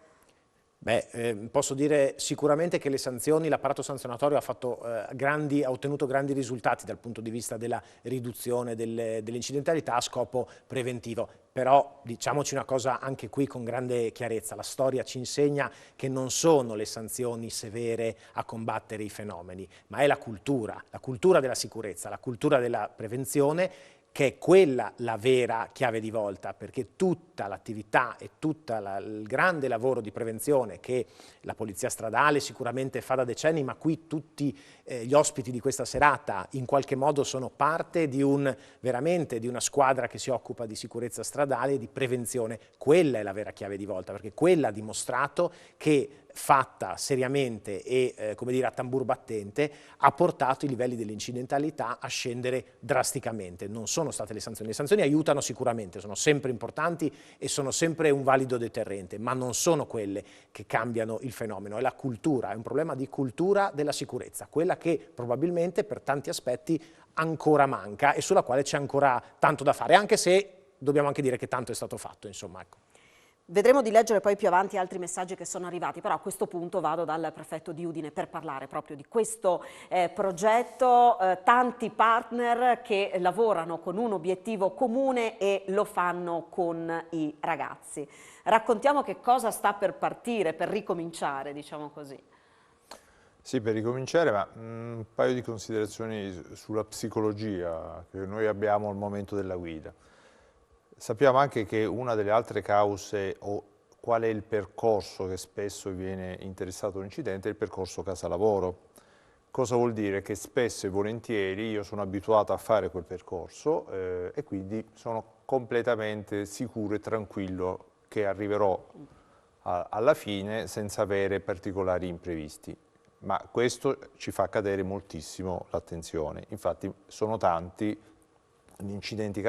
Beh, posso dire sicuramente che le sanzioni, l'apparato sanzionatorio ha ottenuto grandi risultati dal punto di vista della riduzione dell'incidentalità a scopo preventivo, però diciamoci una cosa anche qui con grande chiarezza: la storia ci insegna che non sono le sanzioni severe a combattere i fenomeni, ma è la cultura della sicurezza, la cultura della prevenzione, che è quella la vera chiave di volta, perché tutta l'attività e tutto il grande lavoro di prevenzione che la Polizia Stradale sicuramente fa da decenni, ma qui tutti gli ospiti di questa serata in qualche modo sono parte veramente di una squadra che si occupa di sicurezza stradale e di prevenzione. Quella è la vera chiave di volta, perché quella ha dimostrato che, fatta seriamente e come dire a tambur battente, ha portato i livelli dell'incidentalità a scendere drasticamente. Non sono state le sanzioni aiutano sicuramente, sono sempre importanti e sono sempre un valido deterrente, ma non sono quelle che cambiano il fenomeno, è la cultura, è un problema di cultura della sicurezza, quella che probabilmente per tanti aspetti ancora manca e sulla quale c'è ancora tanto da fare, anche se dobbiamo anche dire che tanto è stato fatto, insomma, ecco. Vedremo di leggere poi più avanti altri messaggi che sono arrivati, però a questo punto vado dal prefetto di Udine per parlare proprio di questo progetto, tanti partner che lavorano con un obiettivo comune e lo fanno con i ragazzi. Raccontiamo che cosa sta per partire, per ricominciare, diciamo così. Sì, per ricominciare, ma un paio di considerazioni sulla psicologia che noi abbiamo al momento della guida. Sappiamo anche che una delle altre cause o qual è il percorso che spesso viene interessato all'incidente è il percorso casa-lavoro. Cosa vuol dire? Che spesso e volentieri io sono abituato a fare quel percorso e quindi sono completamente sicuro e tranquillo che arriverò alla fine senza avere particolari imprevisti. Ma questo ci fa cadere moltissimo l'attenzione. Infatti sono tanti gli incidenti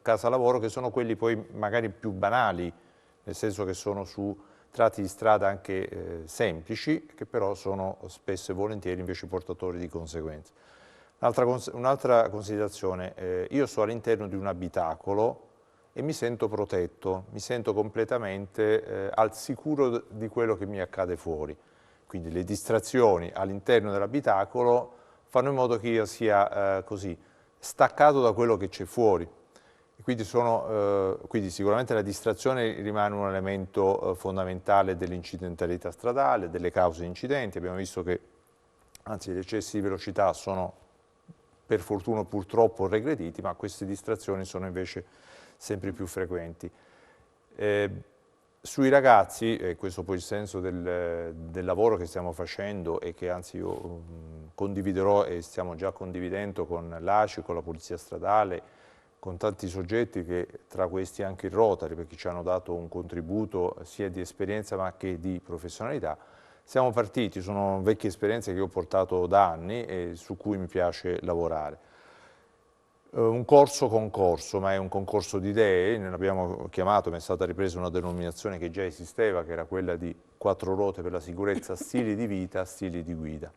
casa-lavoro che sono quelli poi magari più banali, nel senso che sono su tratti di strada anche semplici, che però sono spesso e volentieri invece portatori di conseguenze. Un'altra considerazione, io sto all'interno di un abitacolo e mi sento protetto, mi sento completamente al sicuro di quello che mi accade fuori. Quindi le distrazioni all'interno dell'abitacolo fanno in modo che io sia così, staccato da quello che c'è fuori. Quindi sicuramente la distrazione rimane un elemento fondamentale dell'incidentalità stradale, delle cause di incidenti. Abbiamo visto che, anzi, gli eccessi di velocità sono per fortuna purtroppo regrediti, ma queste distrazioni sono invece sempre più frequenti. Sui ragazzi, e questo poi il senso del lavoro che stiamo facendo e che anzi io condividerò e stiamo già condividendo con l'ACI, con la Polizia Stradale, con tanti soggetti che tra questi anche il Rotary, perché ci hanno dato un contributo sia di esperienza ma che di professionalità. Siamo partiti, sono vecchie esperienze che io ho portato da anni e su cui mi piace lavorare. Un corso-concorso, ma è un concorso di idee, ne abbiamo chiamato, ma è stata ripresa una denominazione che già esisteva, che era quella di 4 ruote per la sicurezza, stili di vita, stili di guida.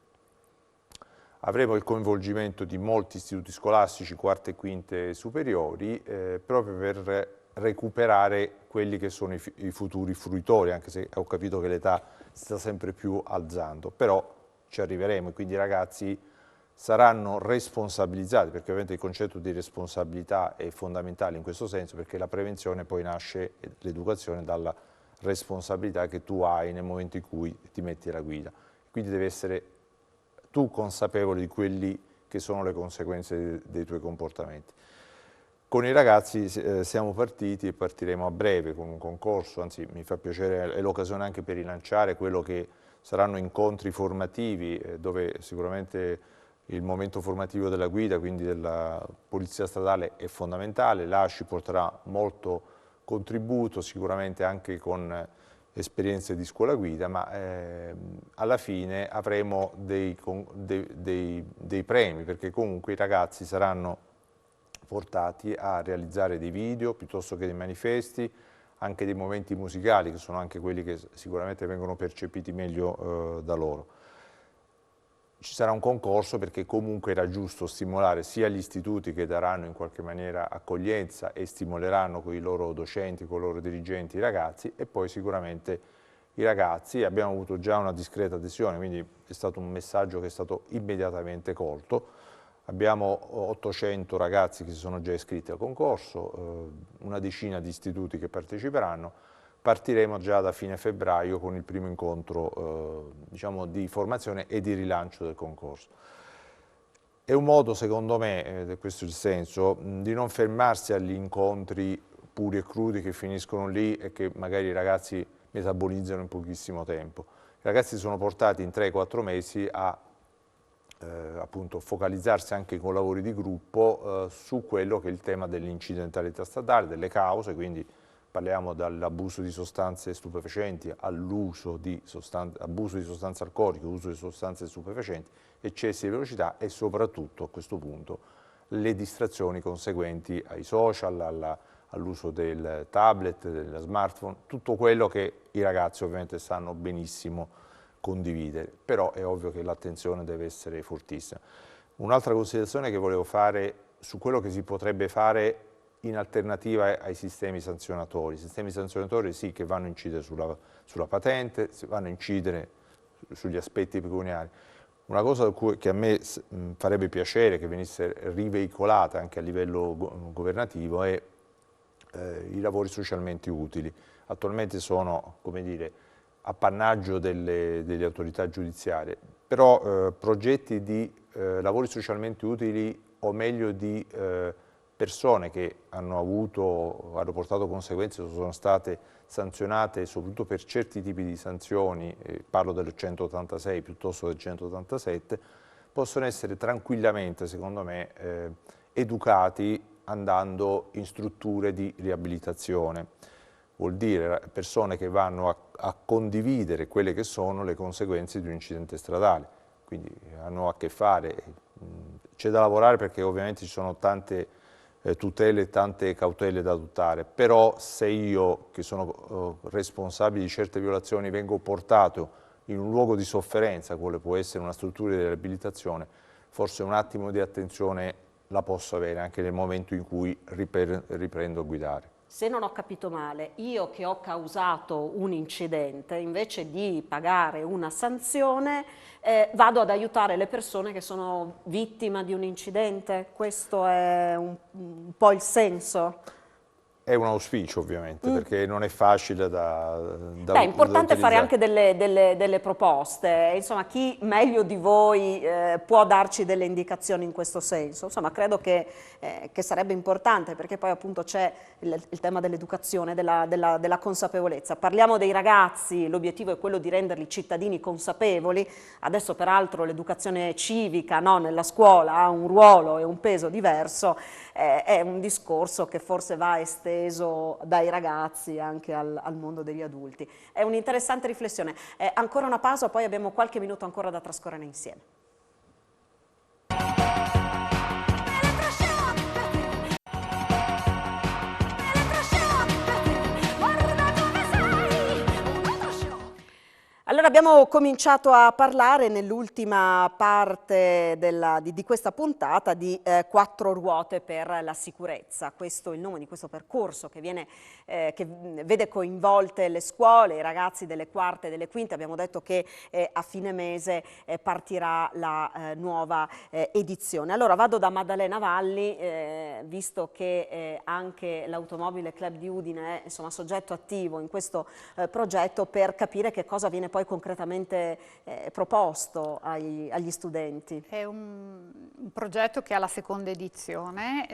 Avremo il coinvolgimento di molti istituti scolastici, quarte e quinte superiori, proprio per recuperare quelli che sono i futuri fruitori, anche se ho capito che l'età si sta sempre più alzando, però ci arriveremo, quindi i ragazzi saranno responsabilizzati, perché ovviamente il concetto di responsabilità è fondamentale in questo senso, perché la prevenzione poi nasce, l'educazione, dalla responsabilità che tu hai nel momento in cui ti metti alla guida. Quindi devi essere tu consapevole di quelli che sono le conseguenze dei tuoi comportamenti. Con i ragazzi siamo partiti e partiremo a breve con un concorso, anzi mi fa piacere, è l'occasione anche per rilanciare quello che saranno incontri formativi, dove sicuramente il momento formativo della guida, quindi della Polizia Stradale, è fondamentale. L'ACI porterà molto contributo, sicuramente anche con esperienze di scuola guida, ma alla fine avremo dei premi, perché comunque i ragazzi saranno portati a realizzare dei video piuttosto che dei manifesti, anche dei momenti musicali, che sono anche quelli che sicuramente vengono percepiti meglio da loro. Ci sarà un concorso perché comunque era giusto stimolare sia gli istituti che daranno in qualche maniera accoglienza e stimoleranno con i loro docenti, con i loro dirigenti i ragazzi, e poi sicuramente i ragazzi. Abbiamo avuto già una discreta adesione, quindi è stato un messaggio che è stato immediatamente colto. Abbiamo 800 ragazzi che si sono già iscritti al concorso, una decina di istituti che parteciperanno. Partiremo già da fine febbraio con il primo incontro diciamo, di formazione e di rilancio del concorso. È un modo, secondo me, ed è questo il senso, di non fermarsi agli incontri puri e crudi che finiscono lì e che magari i ragazzi metabolizzano in pochissimo tempo. I ragazzi sono portati in 3-4 mesi a appunto focalizzarsi anche con lavori di gruppo su quello che è il tema dell'incidentalità stradale, delle cause, quindi parliamo dall'abuso di sostanze stupefacenti all'uso di abuso di sostanze alcoliche, uso di sostanze stupefacenti, eccessi di velocità e soprattutto a questo punto le distrazioni conseguenti ai social, all'uso del tablet, dello smartphone, tutto quello che i ragazzi ovviamente sanno benissimo condividere, però è ovvio che l'attenzione deve essere fortissima. Un'altra considerazione che volevo fare su quello che si potrebbe fare in alternativa ai sistemi sanzionatori. I sistemi sanzionatori sì che vanno a incidere sulla patente, vanno a incidere sugli aspetti pecuniari. Una cosa che a me farebbe piacere che venisse riveicolata anche a livello governativo è i lavori socialmente utili. Attualmente sono, come dire, appannaggio delle autorità giudiziarie, però progetti di lavori socialmente utili, o meglio di persone che hanno portato conseguenze, sono state sanzionate soprattutto per certi tipi di sanzioni, parlo del 186 piuttosto del 187, possono essere tranquillamente, secondo me, educati andando in strutture di riabilitazione. Vuol dire persone che vanno a condividere quelle che sono le conseguenze di un incidente stradale, quindi hanno a che fare, c'è da lavorare perché ovviamente ci sono tante tutele, tante cautele da adottare, però se io che sono responsabile di certe violazioni vengo portato in un luogo di sofferenza, quale può essere una struttura di riabilitazione, forse un attimo di attenzione la posso avere anche nel momento in cui riprendo a guidare. Se non ho capito male, io che ho causato un incidente, invece di pagare una sanzione, vado ad aiutare le persone che sono vittime di un incidente? Questo è un po' il senso? È un auspicio ovviamente, perché non è facile da È importante fare anche delle proposte, insomma chi meglio di voi può darci delle indicazioni in questo senso? Insomma credo che sarebbe importante, perché poi appunto c'è il tema dell'educazione, della consapevolezza. Parliamo dei ragazzi, l'obiettivo è quello di renderli cittadini consapevoli, adesso peraltro l'educazione civica, no, nella scuola ha un ruolo e un peso diverso, è un discorso che forse va esteso dai ragazzi anche al mondo degli adulti. È un'interessante riflessione. Ancora una pausa, poi abbiamo qualche minuto ancora da trascorrere insieme. Allora abbiamo cominciato a parlare nell'ultima parte di questa puntata di 4 ruote per la sicurezza. Questo è il nome di questo percorso che vede coinvolte le scuole, i ragazzi delle quarte e delle quinte. Abbiamo detto che a fine mese partirà la nuova edizione. Allora vado da Maddalena Valli, visto che anche l'Automobile Club di Udine è insomma, soggetto attivo in questo progetto, per capire che cosa viene poi concretamente proposto agli studenti. È un progetto che ha la seconda edizione,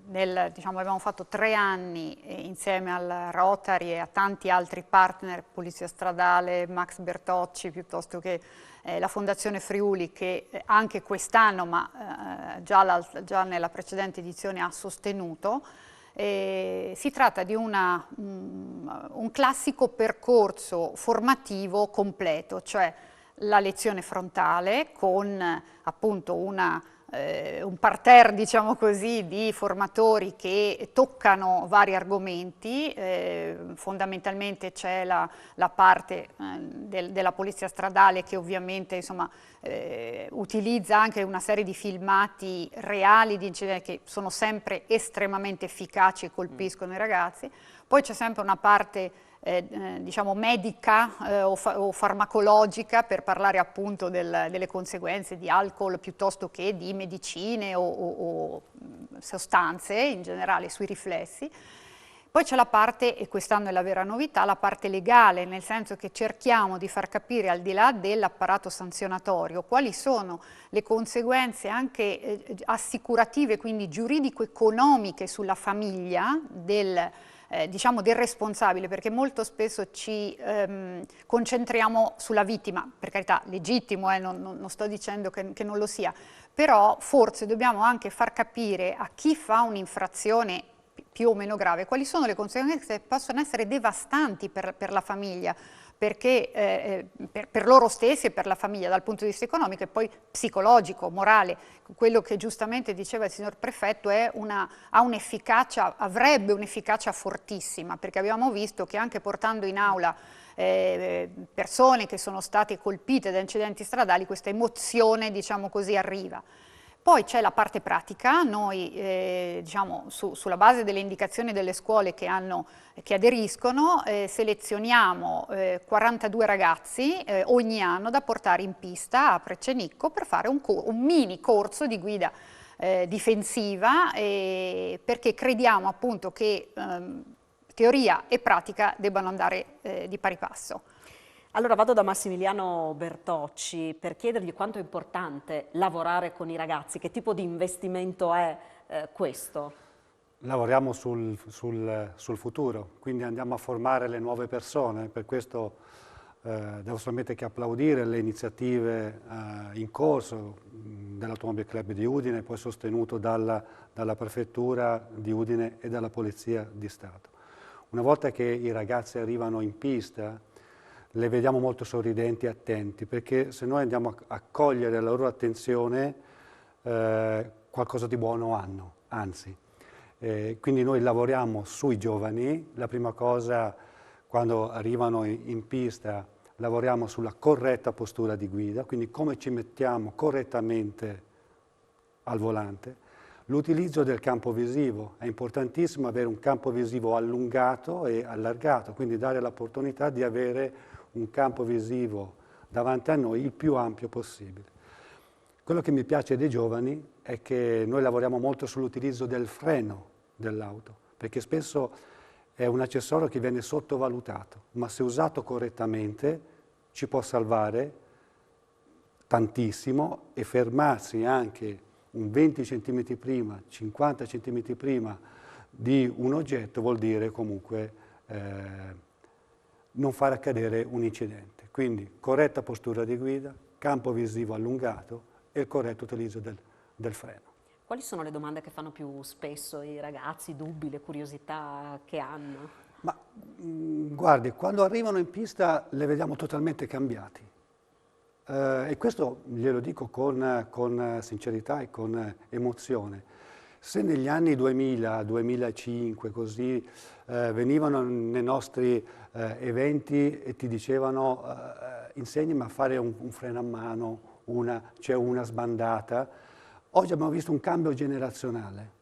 diciamo, abbiamo fatto 3 anni insieme al Rotary e a tanti altri partner, Polizia Stradale, Max Bertocci, piuttosto che la Fondazione Friuli, che anche quest'anno, ma già nella precedente edizione ha sostenuto. Si tratta di un classico percorso formativo completo, cioè la lezione frontale con appunto una un parterre, diciamo così, di formatori che toccano vari argomenti. Fondamentalmente c'è la parte della polizia stradale che ovviamente, insomma, utilizza anche una serie di filmati reali di incidenti che sono sempre estremamente efficaci e colpiscono i ragazzi. Poi c'è sempre una parte diciamo medica o farmacologica, per parlare appunto delle conseguenze di alcol piuttosto che di medicine o sostanze in generale sui riflessi. Poi c'è la parte, e quest'anno è la vera novità, la parte legale, nel senso che cerchiamo di far capire, al di là dell'apparato sanzionatorio, quali sono le conseguenze anche assicurative, quindi giuridico-economiche sulla famiglia diciamo del responsabile, perché molto spesso ci concentriamo sulla vittima, per carità legittimo, non sto dicendo che non lo sia, però forse dobbiamo anche far capire a chi fa un'infrazione più o meno grave quali sono le conseguenze che possono essere devastanti per la famiglia, perché per loro stessi e per la famiglia dal punto di vista economico e poi psicologico, morale. Quello che giustamente diceva il signor prefetto avrebbe un'efficacia fortissima, perché abbiamo visto che anche portando in aula persone che sono state colpite da incidenti stradali, questa emozione, diciamo così, arriva. Poi c'è la parte pratica, noi diciamo, sulla base delle indicazioni delle scuole che aderiscono, selezioniamo 42 ragazzi ogni anno da portare in pista a Precenicco per fare un mini corso di guida difensiva, perché crediamo appunto che teoria e pratica debbano andare di pari passo. Allora vado da Massimiliano Bertocci per chiedergli quanto è importante lavorare con i ragazzi, che tipo di investimento è questo? Lavoriamo sul futuro, quindi andiamo a formare le nuove persone, per questo devo solamente che applaudire le iniziative in corso dell'Automobile Club di Udine, poi sostenuto dalla Prefettura di Udine e dalla Polizia di Stato. Una volta che i ragazzi arrivano in pista, le vediamo molto sorridenti e attenti, perché se noi andiamo a cogliere la loro attenzione, qualcosa di buono hanno, anzi. Quindi noi lavoriamo sui giovani, la prima cosa quando arrivano in pista lavoriamo sulla corretta postura di guida, quindi come ci mettiamo correttamente al volante. L'utilizzo del campo visivo, è importantissimo avere un campo visivo allungato e allargato, quindi dare l'opportunità di avere un campo visivo davanti a noi il più ampio possibile. Quello che mi piace dei giovani è che noi lavoriamo molto sull'utilizzo del freno dell'auto, perché spesso è un accessorio che viene sottovalutato, ma se usato correttamente ci può salvare tantissimo e fermarsi anche un 20 cm prima, 50 cm prima di un oggetto vuol dire comunque non far accadere un incidente. Quindi corretta postura di guida, campo visivo allungato e il corretto utilizzo del freno. Quali sono le domande che fanno più spesso i ragazzi, dubbi, le curiosità che hanno? Ma guardi, quando arrivano in pista le vediamo totalmente cambiati. E questo glielo dico con sincerità e con emozione. Se negli anni 2000, 2005, così, venivano nei nostri eventi e ti dicevano insegnami a fare un freno a mano, c'è una sbandata, oggi abbiamo visto un cambio generazionale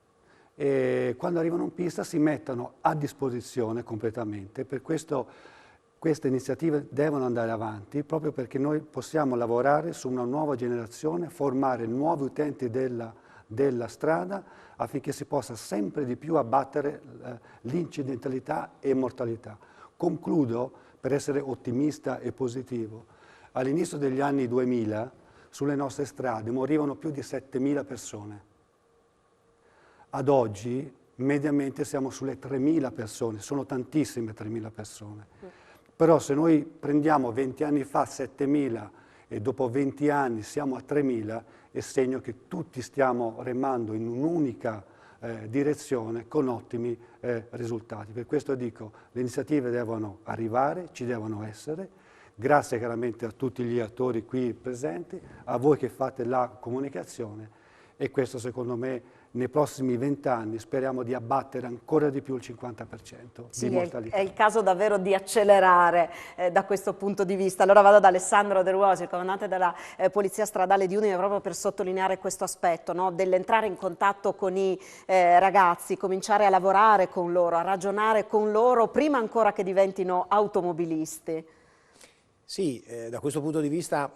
e quando arrivano in pista si mettono a disposizione completamente, per questo queste iniziative devono andare avanti proprio perché noi possiamo lavorare su una nuova generazione, formare nuovi utenti della strada affinché si possa sempre di più abbattere l'incidentalità e mortalità. Concludo per essere ottimista e positivo. All'inizio degli anni 2000 sulle nostre strade morivano più di 7.000 persone. Ad oggi mediamente siamo sulle 3.000 persone, sono tantissime 3.000 persone. Però se noi prendiamo 20 anni fa 7.000 e dopo 20 anni siamo a 3.000, è segno che tutti stiamo remando in un'unica direzione con ottimi risultati. Per questo dico, le iniziative devono arrivare, ci devono essere. Grazie chiaramente a tutti gli attori qui presenti, a voi che fate la comunicazione e questo secondo me nei prossimi 20 anni speriamo di abbattere ancora di più il 50% Sì, di mortalità. è il caso davvero di accelerare da questo punto di vista. Allora vado ad Alessandro De Ruosi, il comandante della Polizia Stradale di Udine, proprio per sottolineare questo aspetto, no? Dell'entrare in contatto con i ragazzi, cominciare a lavorare con loro, a ragionare con loro prima ancora che diventino automobilisti. Sì, da questo punto di vista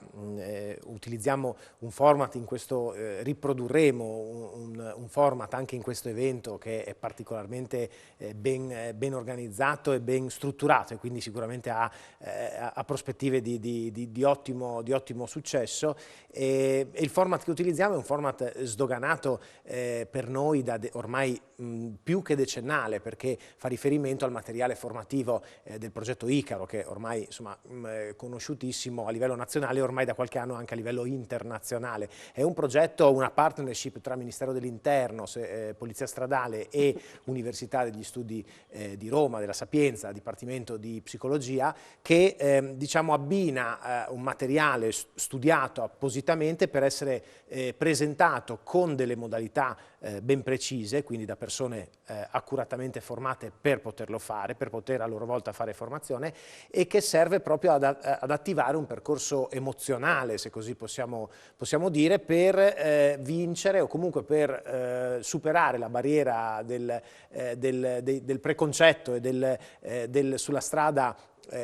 utilizziamo un format in questo, riprodurremo un format anche in questo evento che è particolarmente ben organizzato e ben strutturato e quindi sicuramente ha prospettive di ottimo successo e il format che utilizziamo è un format sdoganato per noi da ormai più che decennale, perché fa riferimento al materiale formativo del progetto Icaro, che ormai insomma conosciutissimo a livello nazionale e ormai da qualche anno anche a livello internazionale. È un progetto, una partnership tra Ministero dell'Interno, Polizia Stradale e Università degli Studi di Roma, della Sapienza, Dipartimento di Psicologia, che diciamo abbina un materiale studiato appositamente per essere presentato con delle modalità ben precise, quindi da persone accuratamente formate per poterlo fare, per poter a loro volta fare formazione e che serve proprio ad attivare un percorso emozionale, se così possiamo dire, per vincere o comunque per superare la barriera del preconcetto e sulla strada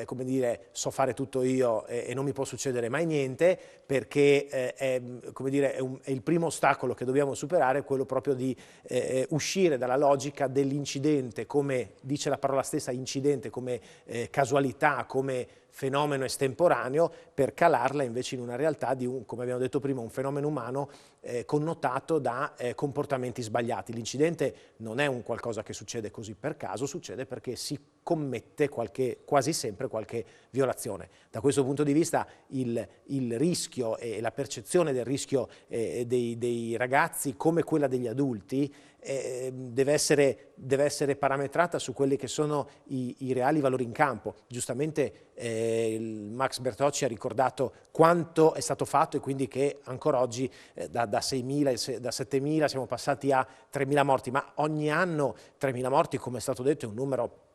come dire, so fare tutto io e non mi può succedere mai niente, perché come dire, è il primo ostacolo che dobbiamo superare, quello proprio di uscire dalla logica dell'incidente, come dice la parola stessa, incidente, come casualità, come fenomeno estemporaneo, per calarla invece in una realtà di come abbiamo detto prima, un fenomeno umano connotato da comportamenti sbagliati. L'incidente non è un qualcosa che succede così per caso, succede perché si commette quasi sempre qualche violazione. Da questo punto di vista il rischio e la percezione del rischio dei ragazzi come quella degli adulti deve essere parametrata su quelli che sono i reali valori in campo. Giustamente Max Bertocci ha ricordato quanto è stato fatto e quindi che ancora oggi da 6.000, da 7.000 siamo passati a 3.000 morti, ma ogni anno 3.000 morti, come è stato detto, è un numero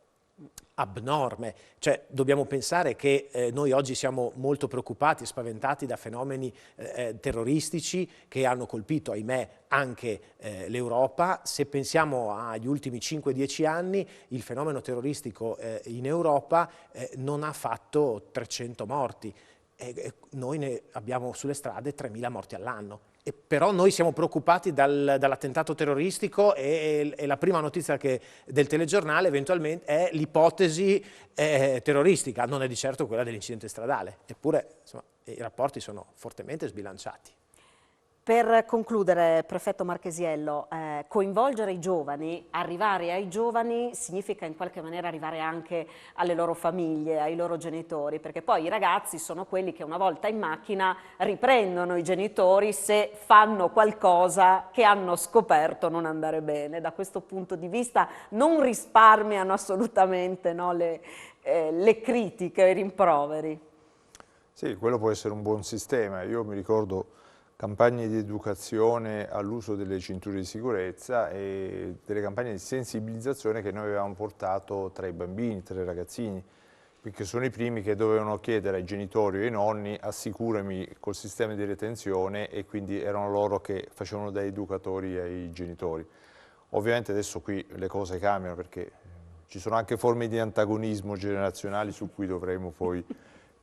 abnorme, cioè dobbiamo pensare che noi oggi siamo molto preoccupati e spaventati da fenomeni terroristici che hanno colpito, ahimè, anche l'Europa. Se pensiamo agli ultimi 5-10 anni, il fenomeno terroristico in Europa non ha fatto 300 morti, noi ne abbiamo sulle strade 3.000 morti all'anno. Però noi siamo preoccupati dall'attentato terroristico e la prima notizia del telegiornale eventualmente è l'ipotesi terroristica, non è di certo quella dell'incidente stradale. Eppure insomma, i rapporti sono fortemente sbilanciati. Per concludere, prefetto Marchesiello, coinvolgere i giovani, arrivare ai giovani significa in qualche maniera arrivare anche alle loro famiglie, ai loro genitori, perché poi i ragazzi sono quelli che una volta in macchina riprendono i genitori se fanno qualcosa che hanno scoperto non andare bene. Da questo punto di vista non risparmiano assolutamente, no, le critiche, i rimproveri. Sì, quello può essere un buon sistema. Io mi ricordo campagne di educazione all'uso delle cinture di sicurezza e delle campagne di sensibilizzazione che noi avevamo portato tra i bambini, tra i ragazzini, perché sono i primi che dovevano chiedere ai genitori o ai nonni assicurami col sistema di retenzione e quindi erano loro che facevano da educatori ai genitori. Ovviamente adesso qui le cose cambiano perché ci sono anche forme di antagonismo generazionali su cui dovremo poi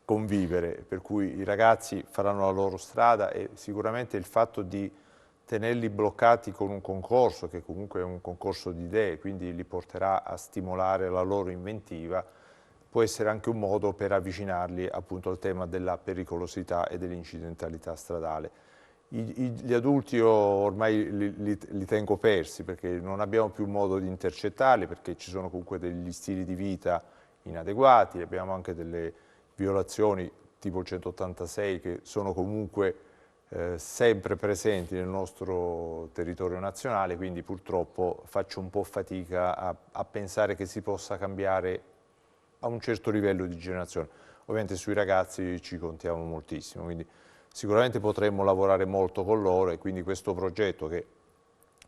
convivere, per cui i ragazzi faranno la loro strada e sicuramente il fatto di tenerli bloccati con un concorso, che comunque è un concorso di idee, quindi li porterà a stimolare la loro inventiva, può essere anche un modo per avvicinarli appunto al tema della pericolosità e dell'incidentalità stradale. Gli adulti io ormai li tengo persi perché non abbiamo più modo di intercettarli, perché ci sono comunque degli stili di vita inadeguati, abbiamo anche delle violazioni tipo il 186 che sono comunque sempre presenti nel nostro territorio nazionale, quindi purtroppo faccio un po' fatica a pensare che si possa cambiare a un certo livello di generazione. Ovviamente sui ragazzi ci contiamo moltissimo, quindi sicuramente potremmo lavorare molto con loro e quindi questo progetto che,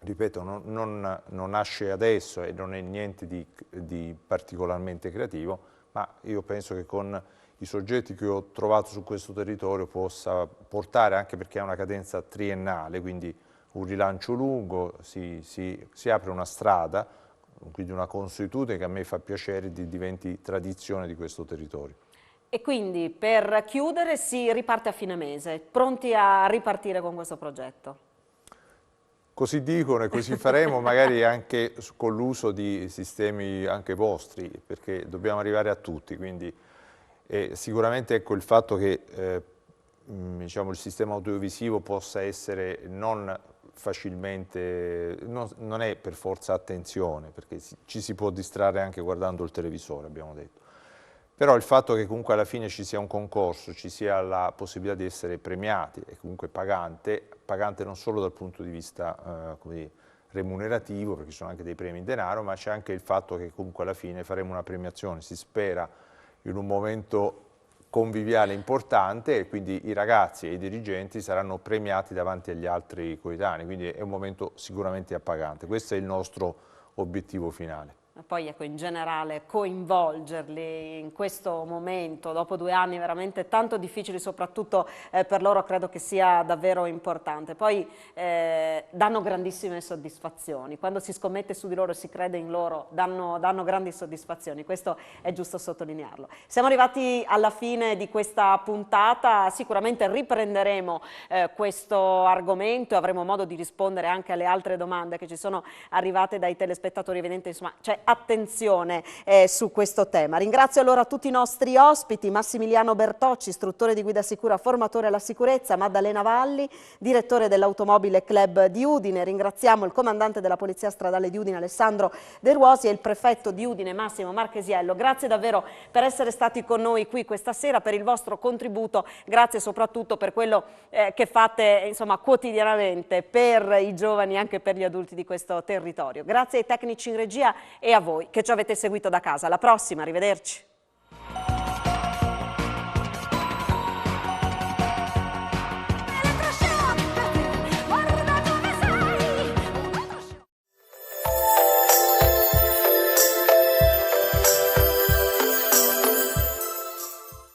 ripeto, non nasce adesso e non è niente di particolarmente creativo, ma io penso che con i soggetti che ho trovato su questo territorio possa portare, anche perché ha una cadenza triennale, quindi un rilancio lungo, si apre una strada, quindi una consuetudine che a me fa piacere diventi tradizione di questo territorio. E quindi per chiudere si riparte a fine mese, pronti a ripartire con questo progetto? Così dicono e così faremo, magari anche con l'uso di sistemi anche vostri, perché dobbiamo arrivare a tutti, quindi sicuramente ecco il fatto che diciamo, il sistema audiovisivo possa essere non facilmente, non è per forza attenzione, perché ci si può distrarre anche guardando il televisore, abbiamo detto. Però il fatto che comunque alla fine ci sia un concorso, ci sia la possibilità di essere premiati e comunque pagante non solo dal punto di vista come dire, remunerativo, perché ci sono anche dei premi in denaro, ma c'è anche il fatto che comunque alla fine faremo una premiazione, si spera in un momento conviviale importante e quindi i ragazzi e i dirigenti saranno premiati davanti agli altri coetanei, quindi è un momento sicuramente appagante. Questo è il nostro obiettivo finale. Poi ecco, in generale coinvolgerli in questo momento, dopo 2 anni veramente tanto difficili, soprattutto per loro, credo che sia davvero importante. Poi danno grandissime soddisfazioni, quando si scommette su di loro e si crede in loro danno grandi soddisfazioni, questo è giusto sottolinearlo. Siamo arrivati alla fine di questa puntata, sicuramente riprenderemo questo argomento e avremo modo di rispondere anche alle altre domande che ci sono arrivate dai telespettatori, evidente insomma c'è attenzione su questo tema. Ringrazio allora tutti i nostri ospiti, Massimiliano Bertocci, istruttore di guida sicura, formatore alla sicurezza, Maddalena Valli, direttore dell'Automobile Club di Udine, ringraziamo il comandante della Polizia Stradale di Udine, Alessandro De Ruosi, e il prefetto di Udine, Massimo Marchesiello. Grazie davvero per essere stati con noi qui questa sera, per il vostro contributo, grazie soprattutto per quello che fate insomma, quotidianamente per i giovani e anche per gli adulti di questo territorio. Grazie ai tecnici in regia e a voi che ci avete seguito da casa. Alla prossima, arrivederci.